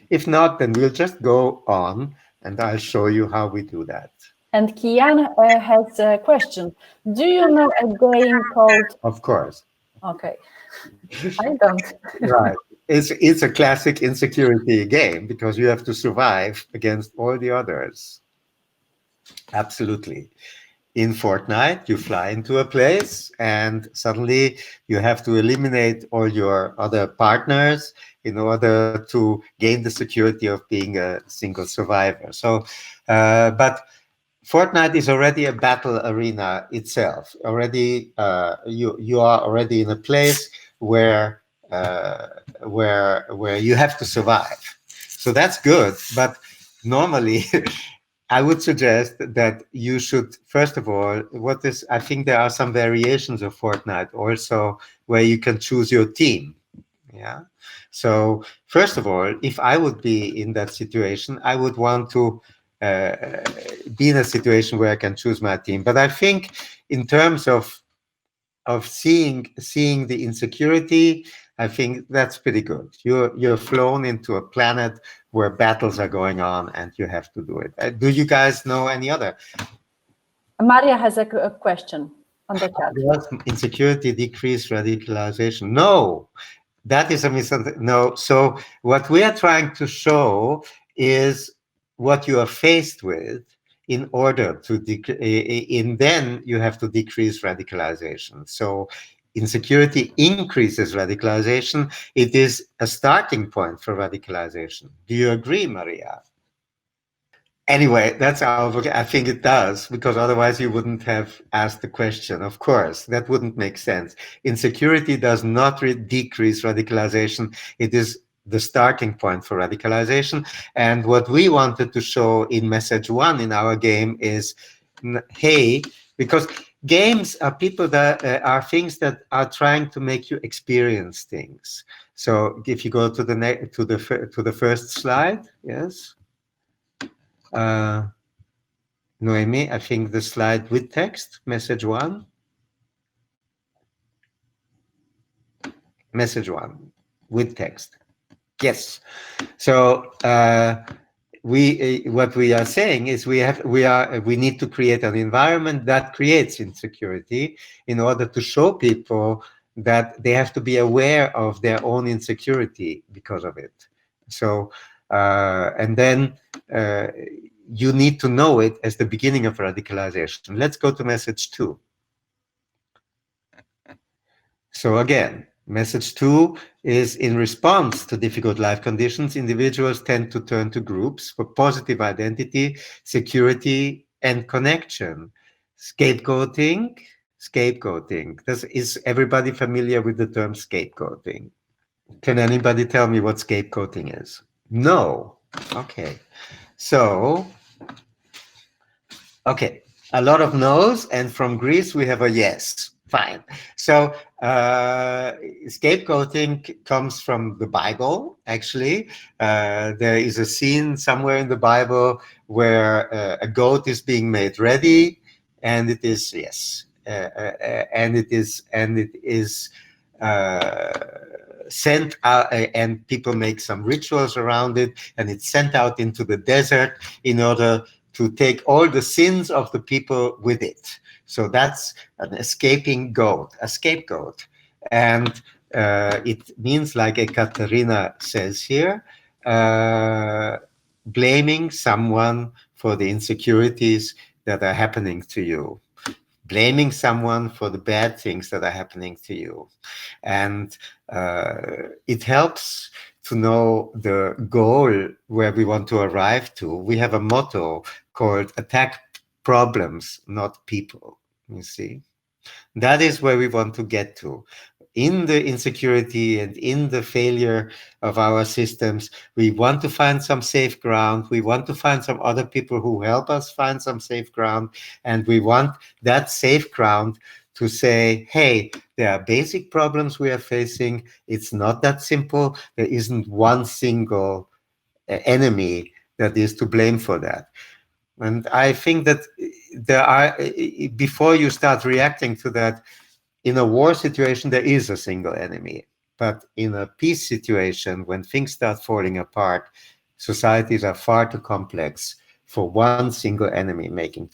If not, then we'll just go on and I'll show you how we do that. And Kian has a question. Do you know a game called? Of course. Okay. I don't. Right. It's a classic insecurity game because you have to survive against all the others. Absolutely. In Fortnite, you fly into a place and suddenly you have to eliminate all your other partners in order to gain the security of being a single survivor. So, but Fortnite is already a battle arena itself. Already, you are already in a place where you have to survive. So that's good. But normally, I would suggest that you should, first of all, I think there are some variations of Fortnite also where you can choose your team. Yeah. So first of all, if I would be in that situation, I would want to be in a situation where I can choose my team. But I think in terms of seeing the insecurity, I think that's pretty good. You're flown into a planet where battles are going on and you have to do it. Do you guys know any other? Maria has a question on the chat. Does insecurity decrease radicalization? No, that is a misunderstanding. No. So what we are trying to show is what you are faced with in order to then you have to decrease radicalization. So insecurity increases radicalization. It is a starting point for radicalization. Do you agree, Maria? Anyway, that's I think it does, because otherwise you wouldn't have asked the question. Of course, that wouldn't make sense. Insecurity does not decrease radicalization. It is the starting point for radicalization. And what we wanted to show in message 1 in our game is, hey, because games are are things that are trying to make you experience things. So if you go to the first slide, yes. Noemi, I think the slide with text, message 1. Message 1 with text. Yes. So what we are saying is we need to create an environment that creates insecurity in order to show people that they have to be aware of their own insecurity because of it. So and then you need to know it as the beginning of radicalization. Let's go to message 2. So again, message 2 is in response to difficult life conditions, individuals tend to turn to groups for positive identity, security, and connection. Scapegoating. Is everybody familiar with the term scapegoating? Can anybody tell me what scapegoating is? No. Okay. So, okay, a lot of no's, and from Greece we have a yes. Fine. So, scapegoating comes from the Bible, actually. There is a scene somewhere in the Bible where a goat is being made ready, and it is, yes, and it is sent out, and people make some rituals around it, and it's sent out into the desert in order to take all the sins of the people with it. So that's an escaping goat, a scapegoat. And it means, like Ekaterina says here, blaming someone for the insecurities that are happening to you, blaming someone for the bad things that are happening to you. And it helps to know the goal where we want to arrive to. We have a motto called attack problems, not people, you see. That is where we want to get to. In the insecurity and in the failure of our systems, we want to find some safe ground. We want to find some other people who help us find some safe ground. And we want that safe ground to say, hey, there are basic problems we are facing. It's not that simple. There isn't one single enemy that is to blame for that. And I think that there are, before you start reacting to that, in a war situation, there is a single enemy. But in a peace situation, when things start falling apart, societies are far too complex for one single enemy making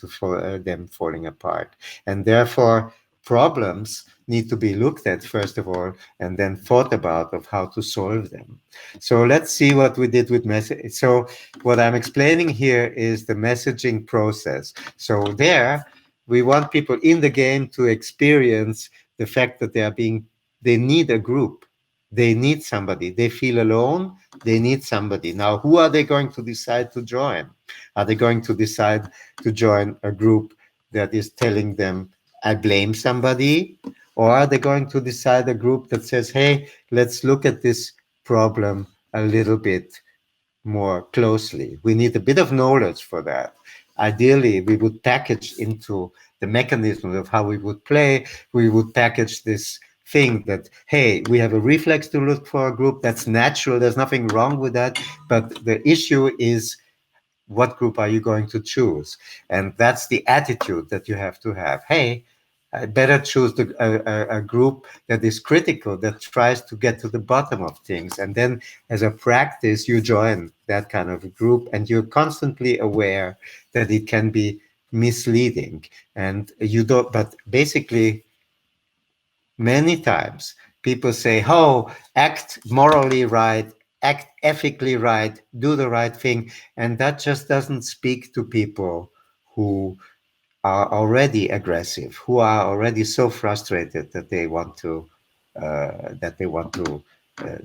them falling apart. And therefore, problems need to be looked at, first of all, and then thought about of how to solve them. So let's see what we did with message. So what I'm explaining here is the messaging process. So there, we want people in the game to experience the fact that they need a group. They need somebody. They feel alone. They need somebody. Now, who are they going to decide to join? Are they going to decide to join a group that is telling them, I blame somebody? Or are they going to decide a group that says, hey, let's look at this problem a little bit more closely? We need a bit of knowledge for that. Ideally, we would package into the mechanism of how we would play. We would package this thing that, hey, we have a reflex to look for a group. That's natural. There's nothing wrong with that. But the issue is, what group are you going to choose? And that's the attitude that you have to have. Hey, I better choose a group that is critical, that tries to get to the bottom of things. And then as a practice, you join that kind of a group, and you're constantly aware that it can be misleading. And you don't, but basically, many times people say, oh, act morally right, act ethically right, do the right thing. And that just doesn't speak to people who are already aggressive, who are already so frustrated that they want to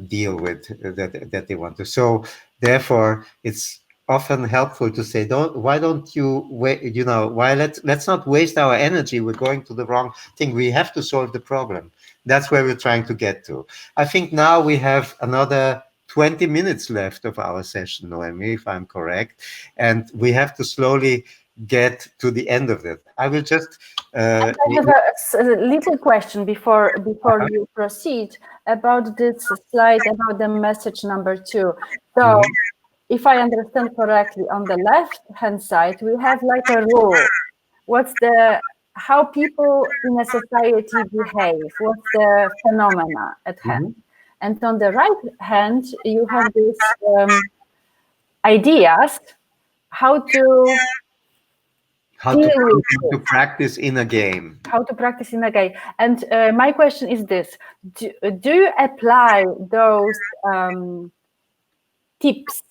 deal with, that they want to. So therefore, it's often helpful to say, why don't you wait, let's not waste our energy. We're going to the wrong thing. We have to solve the problem. That's where we're trying to get to. I think now we have another 20 minutes left of our session, Noemi, if I'm correct, and we have to slowly get to the end of it. I will just I have a little question before you proceed about this slide about the message number 2. So if I understand correctly, on the left hand side we have like a rule. How people in a society behave, what's the phenomena at hand. And on the right hand you have these ideas how to practice in a game. How to practice in a game. And my question is this: do you apply those tips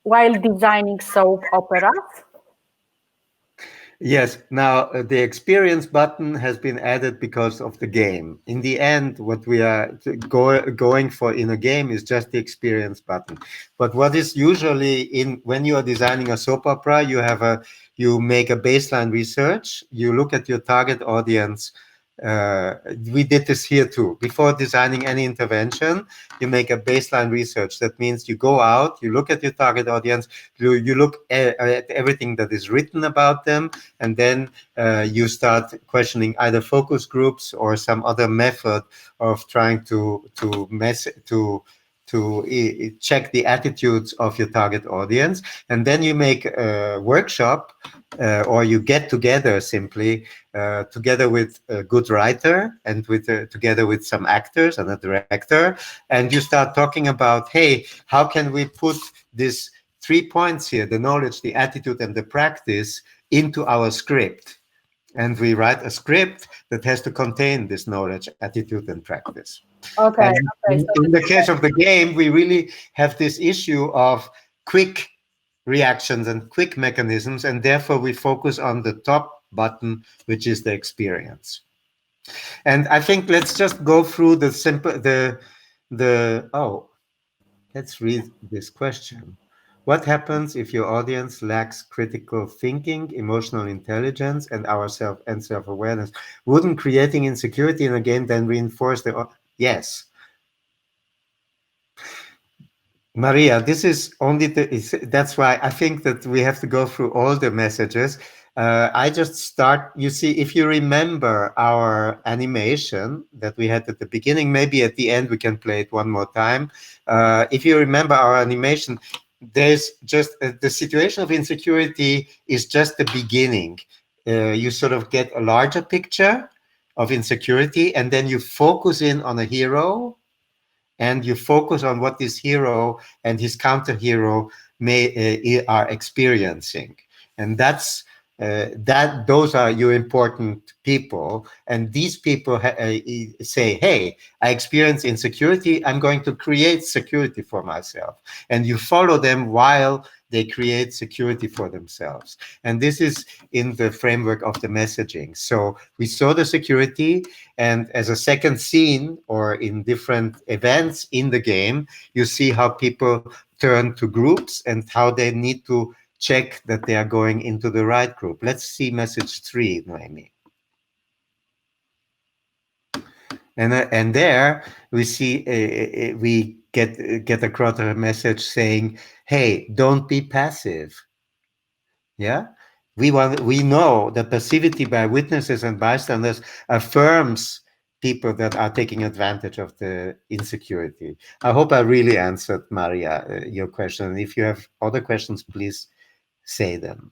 while designing soap operas? Yes. Now, the experience button has been added because of the game. In the end, what we are going for in a game is just the experience button. But what is usually in when you are designing a soap opera, you make a baseline research. You look at your target audience. We did this here too. Before designing any intervention, you make a baseline research. That means you go out, you look at your target audience, you look at everything that is written about them, and then you start questioning either focus groups or some other method of trying to check the attitudes of your target audience. And then you make a workshop, or you get together simply together with a good writer and together with some actors and a director, and you start talking about, hey, how can we put this 3 points here, the knowledge, the attitude, and the practice, into our script. And we write a script that has to contain this knowledge, attitude, and practice. Okay. And in the case of the game, we really have this issue of quick reactions and quick mechanisms, and therefore we focus on the top button, which is the experience. And I think let's just go through the simple, let's read this question. What happens if your audience lacks critical thinking, emotional intelligence, and self-awareness? Wouldn't creating insecurity in a game then reinforce yes. Maria, this is only that's why I think that we have to go through all the messages. I just start, you see, if you remember our animation that we had at the beginning, maybe at the end we can play it one more time. If you remember our animation, there's just the situation of insecurity is just the beginning. You sort of get a larger picture of insecurity, and then you focus in on a hero, and you focus on what this hero and his counter-hero are experiencing. And those are your important people. And these people say, hey, I experience insecurity, I'm going to create security for myself. And you follow them while they create security for themselves. And this is in the framework of the messaging. So we saw the security, and as a second scene or in different events in the game, you see how people turn to groups and how they need to check that they are going into the right group. Let's see message 3, Noemi. And there we see we get across a message saying, hey, don't be passive. Yeah, we know that passivity by witnesses and bystanders affirms people that are taking advantage of the insecurity. I hope I really answered, Maria, your question. And if you have other questions, please say them.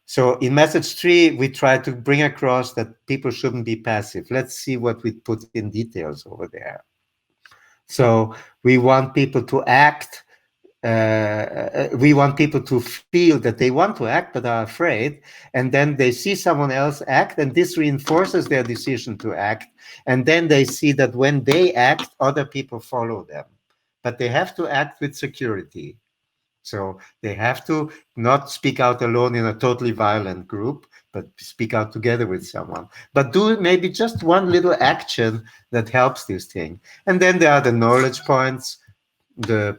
So in message 3, we try to bring across that people shouldn't be passive. Let's see what we put in details over there. So we want people to act. We want people to feel that they want to act but are afraid, and then they see someone else act, and this reinforces their decision to act. And then they see that when they act, other people follow them. But they have to act with security. So they have to not speak out alone in a totally violent group, but speak out together with someone. But do maybe just one little action that helps this thing. And then there are the knowledge points, the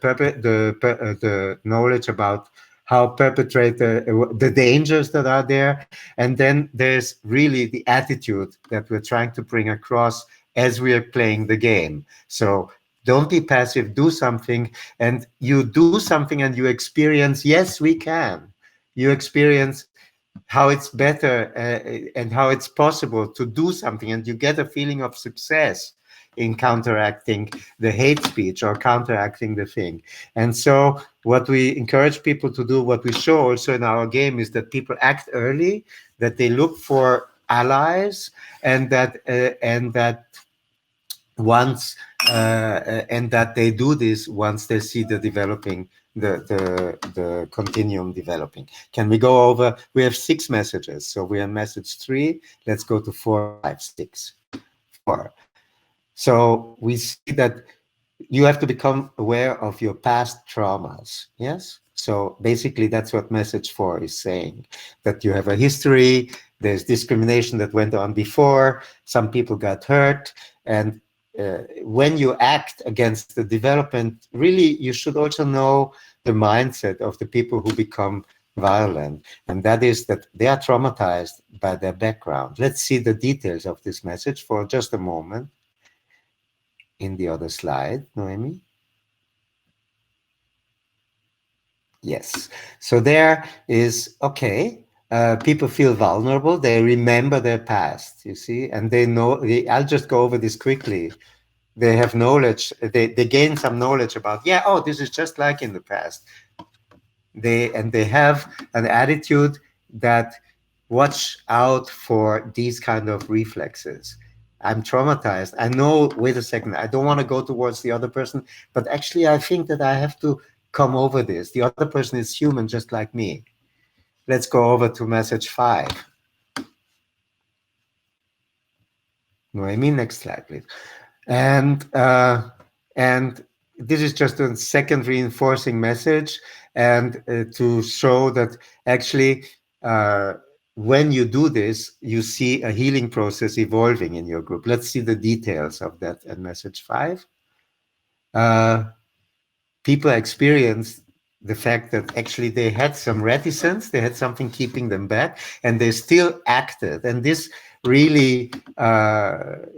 knowledge about how the dangers that are there. And then there's really the attitude that we're trying to bring across as we are playing the game. So don't be passive, do something, and you do something and you experience, yes, we can. You experience how it's better and how it's possible to do something, and you get a feeling of success in counteracting the hate speech or counteracting the thing. And so what we encourage people to do, what we show also in our game, is that people act early, that they look for allies, and that once and that they do this once they see the developing the continuum developing. Can we go over? We have 6 messages, so we are message 3. Let's go to 4, 5, 6. 4. So we see that you have to become aware of your past traumas. Yes. So basically, that's what message 4 is saying, that you have a history, there's discrimination that went on before, some people got hurt, and when you act against the development, really, you should also know the mindset of the people who become violent, and that is that they are traumatized by their background. Let's see the details of this message for just a moment in the other slide, Noemi. Yes. So there is, okay, people feel vulnerable. They remember their past, you see, and they know, I'll just go over this quickly. They have knowledge, they gain some knowledge about, yeah, oh, this is just like in the past. They have an attitude that watch out for these kind of reflexes. I'm traumatized. I know, wait a second, I don't want to go towards the other person, but actually I think that I have to come over this. The other person is human just like me. Let's go over to message 5. Noemi, next slide, please. And this is just a second reinforcing message, and to show that actually when you do this, you see a healing process evolving in your group. Let's see the details of that in message 5. People experience the fact that actually they had some reticence, they had something keeping them back, and they still acted. And this really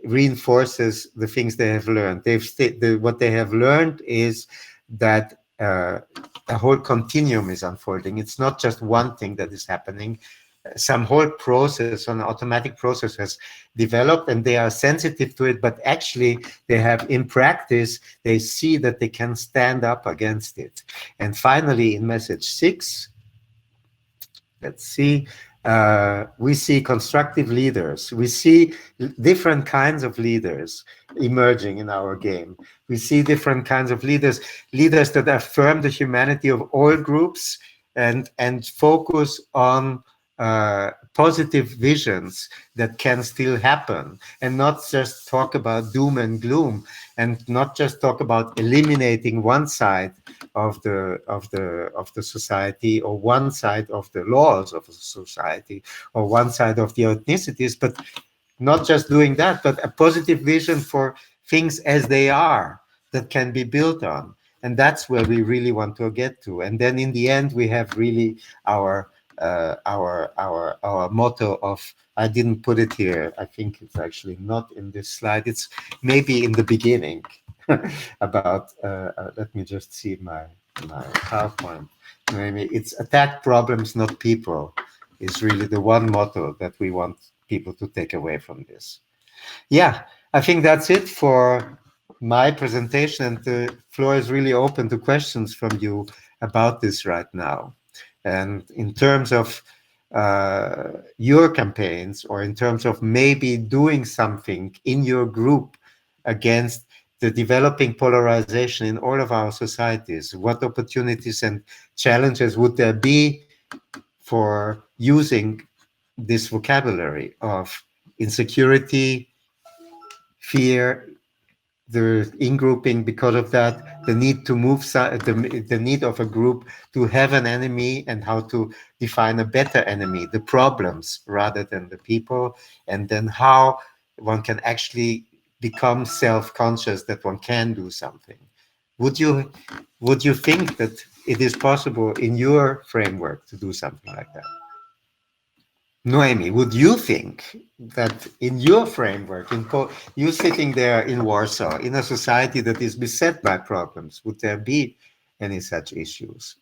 reinforces the things they have learned. What they have learned is that a whole continuum is unfolding. It's not just one thing that is happening. Some whole process, an automatic process has developed, and they are sensitive to it, but actually they have, in practice, they see that they can stand up against it. And finally, in message 6, let's see, we see constructive leaders. We see different kinds of leaders emerging in our game. We see different kinds of leaders that affirm the humanity of all groups and focus on positive visions that can still happen, and not just talk about doom and gloom, and not just talk about eliminating one side of the society, or one side of the laws of the society, or one side of the ethnicities, but not just doing that, but a positive vision for things as they are that can be built on. And that's where we really want to get to. And then in the end, we have really our motto of, I didn't put it here, I think it's actually not in this slide, it's maybe in the beginning, about let me just see my PowerPoint. Maybe it's attack problems, not people, is really the one motto that we want people to take away from this. Yeah, I think that's it for my presentation, and the floor is really open to questions from you about this right now. And in terms of your campaigns, or in terms of maybe doing something in your group against the developing polarization in all of our societies, what opportunities and challenges would there be for using this vocabulary of insecurity, fear, the in-grouping because of that, the need to move, the need of a group to have an enemy, and how to define a better enemy, the problems rather than the people, and then how one can actually become self-conscious that one can do something. Would you think that it is possible in your framework to do something like that? Noemi, would you think that in your framework, you sitting there in Warsaw, in a society that is beset by problems, would there be any such issues?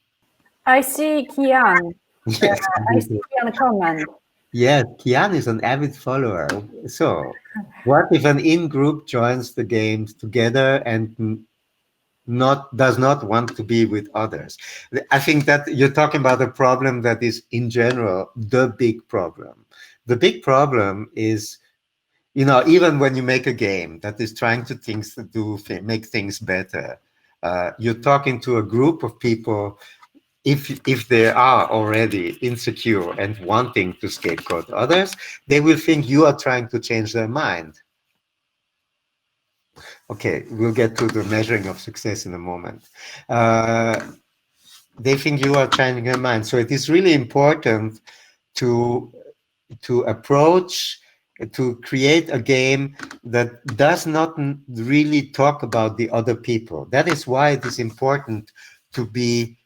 I see Kian. Yes, I see Kian comment. Yes, Kian is an avid follower. So, what if an in-group joins the games together and does not want to be with others? I think that you're talking about a problem that is, in general, the big problem. The big problem is, even when you make a game that is trying to make things better, you're talking to a group of people. If they are already insecure and wanting to scapegoat others, they will think you are trying to change their mind. Okay, we'll get to the measuring of success in a moment. They think you are changing their mind. So it is really important to approach, to create a game that does not really talk about the other people. That is why it is important to be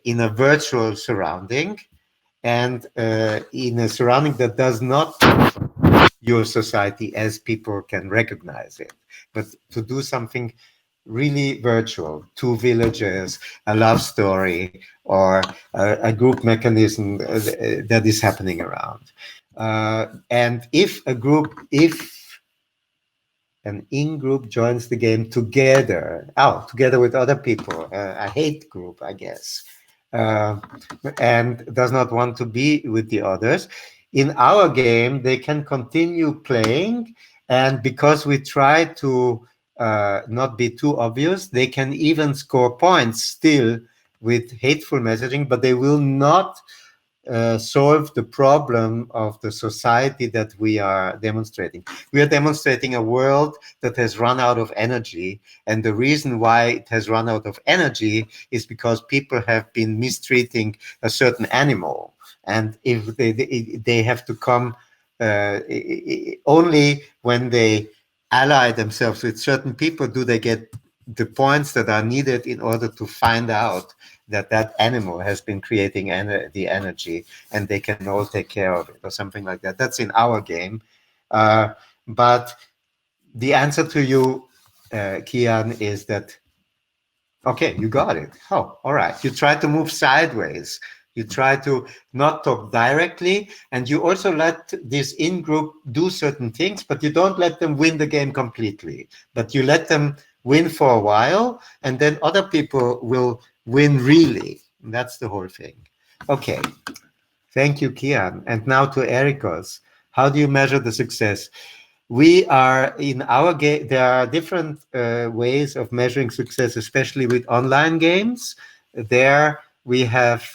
in a virtual surrounding, and in a surrounding that does not your society as people can recognize it, but to do something really virtual, two villages, a love story, or a group mechanism that is happening around. And if an in-group joins the game together, together with other people, a hate group, I guess, and does not want to be with the others, in our game, they can continue playing. And because we try to not be too obvious, they can even score points still with hateful messaging, but they will not solve the problem of the society that we are demonstrating. We are demonstrating a world that has run out of energy, and the reason why it has run out of energy is because people have been mistreating a certain animal, and if they have to come only when they ally themselves with certain people do they get the points that are needed in order to find out that that animal has been creating the energy, and they can all take care of it or something like that. That's in our game. But the answer to you, Kian, is that, okay, you got it. Oh, all right. You try to move sideways. You try to not talk directly, and you also let this in-group do certain things, but you don't let them win the game completely. But you let them win for a while, and then other people will win really. That's the whole thing. Okay. Thank you, Kian. And now to Erikos. How do you measure the success? We are in our game. There are different ways of measuring success, especially with online games. There we have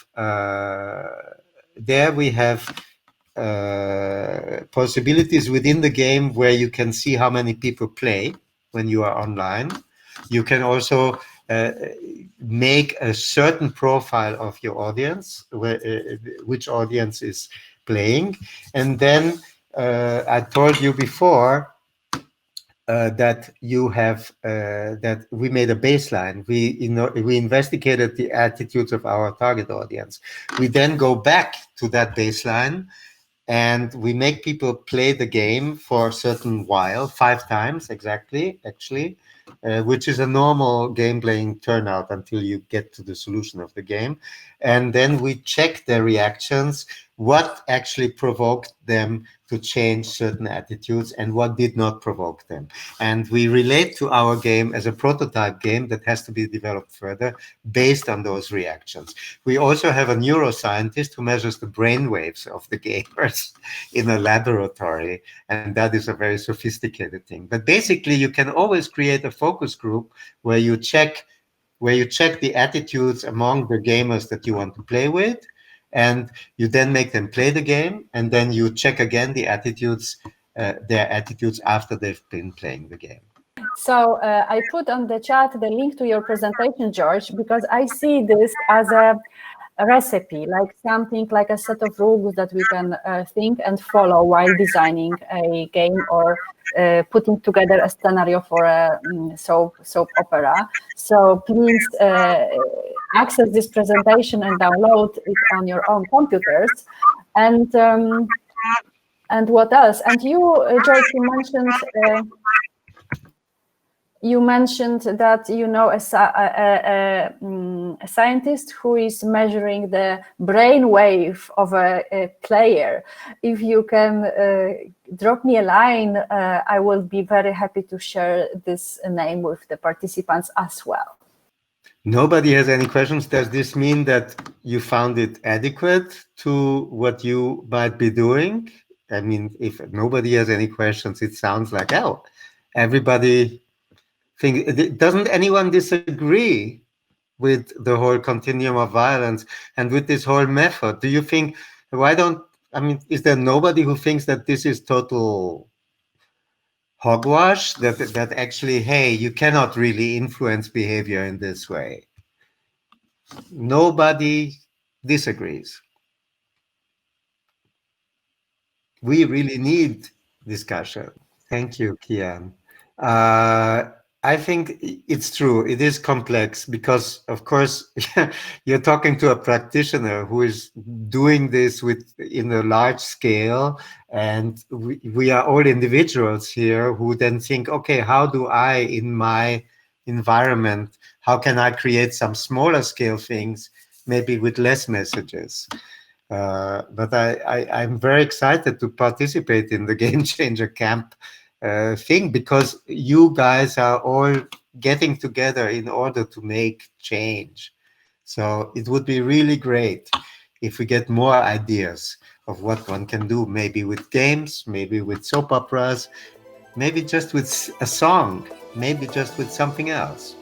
possibilities within the game where you can see how many people play when you are online. You can also make a certain profile of your audience, which audience is playing, and then I told you before that you have that we made a baseline. We investigated the attitudes of our target audience. We then go back to that baseline, and we make people play the game for a certain while, 5 times exactly, actually, which is a normal game playing turnout until you get to the solution of the game. And then we check their reactions, what actually provoked them to change certain attitudes and what did not provoke them. And we relate to our game as a prototype game that has to be developed further based on those reactions. We also have a neuroscientist who measures the brain waves of the gamers in a laboratory, and that is a very sophisticated thing. But basically, you can always create a focus group where you check the attitudes among the gamers that you want to play with, and you then make them play the game, and then you check again the attitudes, their attitudes after they've been playing the game. So I put on the chat the link to your presentation, George, because I see this as a recipe, like something like a set of rules that we can think and follow while designing a game or putting together a scenario for a soap opera. So please access this presentation and download it on your own computers. And what else? And you, George, you mentioned that you know a scientist who is measuring the brain wave of a player. If you can drop me a line, I will be very happy to share this name with the participants as well. Nobody has any questions. Does this mean that you found it adequate to what you might be doing? I mean, if nobody has any questions, it sounds like, oh, everybody thinks. Doesn't anyone disagree with the whole continuum of violence and with this whole method? Do you think, is there nobody who thinks that this is total hogwash that actually, hey, you cannot really influence behavior in this way. Nobody disagrees. We really need discussion. Thank you, Kian. I think it's true. It is complex because, of course, you're talking to a practitioner who is doing this in a large scale, and we are all individuals here who then think, okay, how do I, in my environment, how can I create some smaller scale things, maybe with less messages? But I'm very excited to participate in the Game Changer Camp thing, because you guys are all getting together in order to make change. So it would be really great if we get more ideas of what one can do, maybe with games, maybe with soap operas, maybe just with a song, maybe just with something else.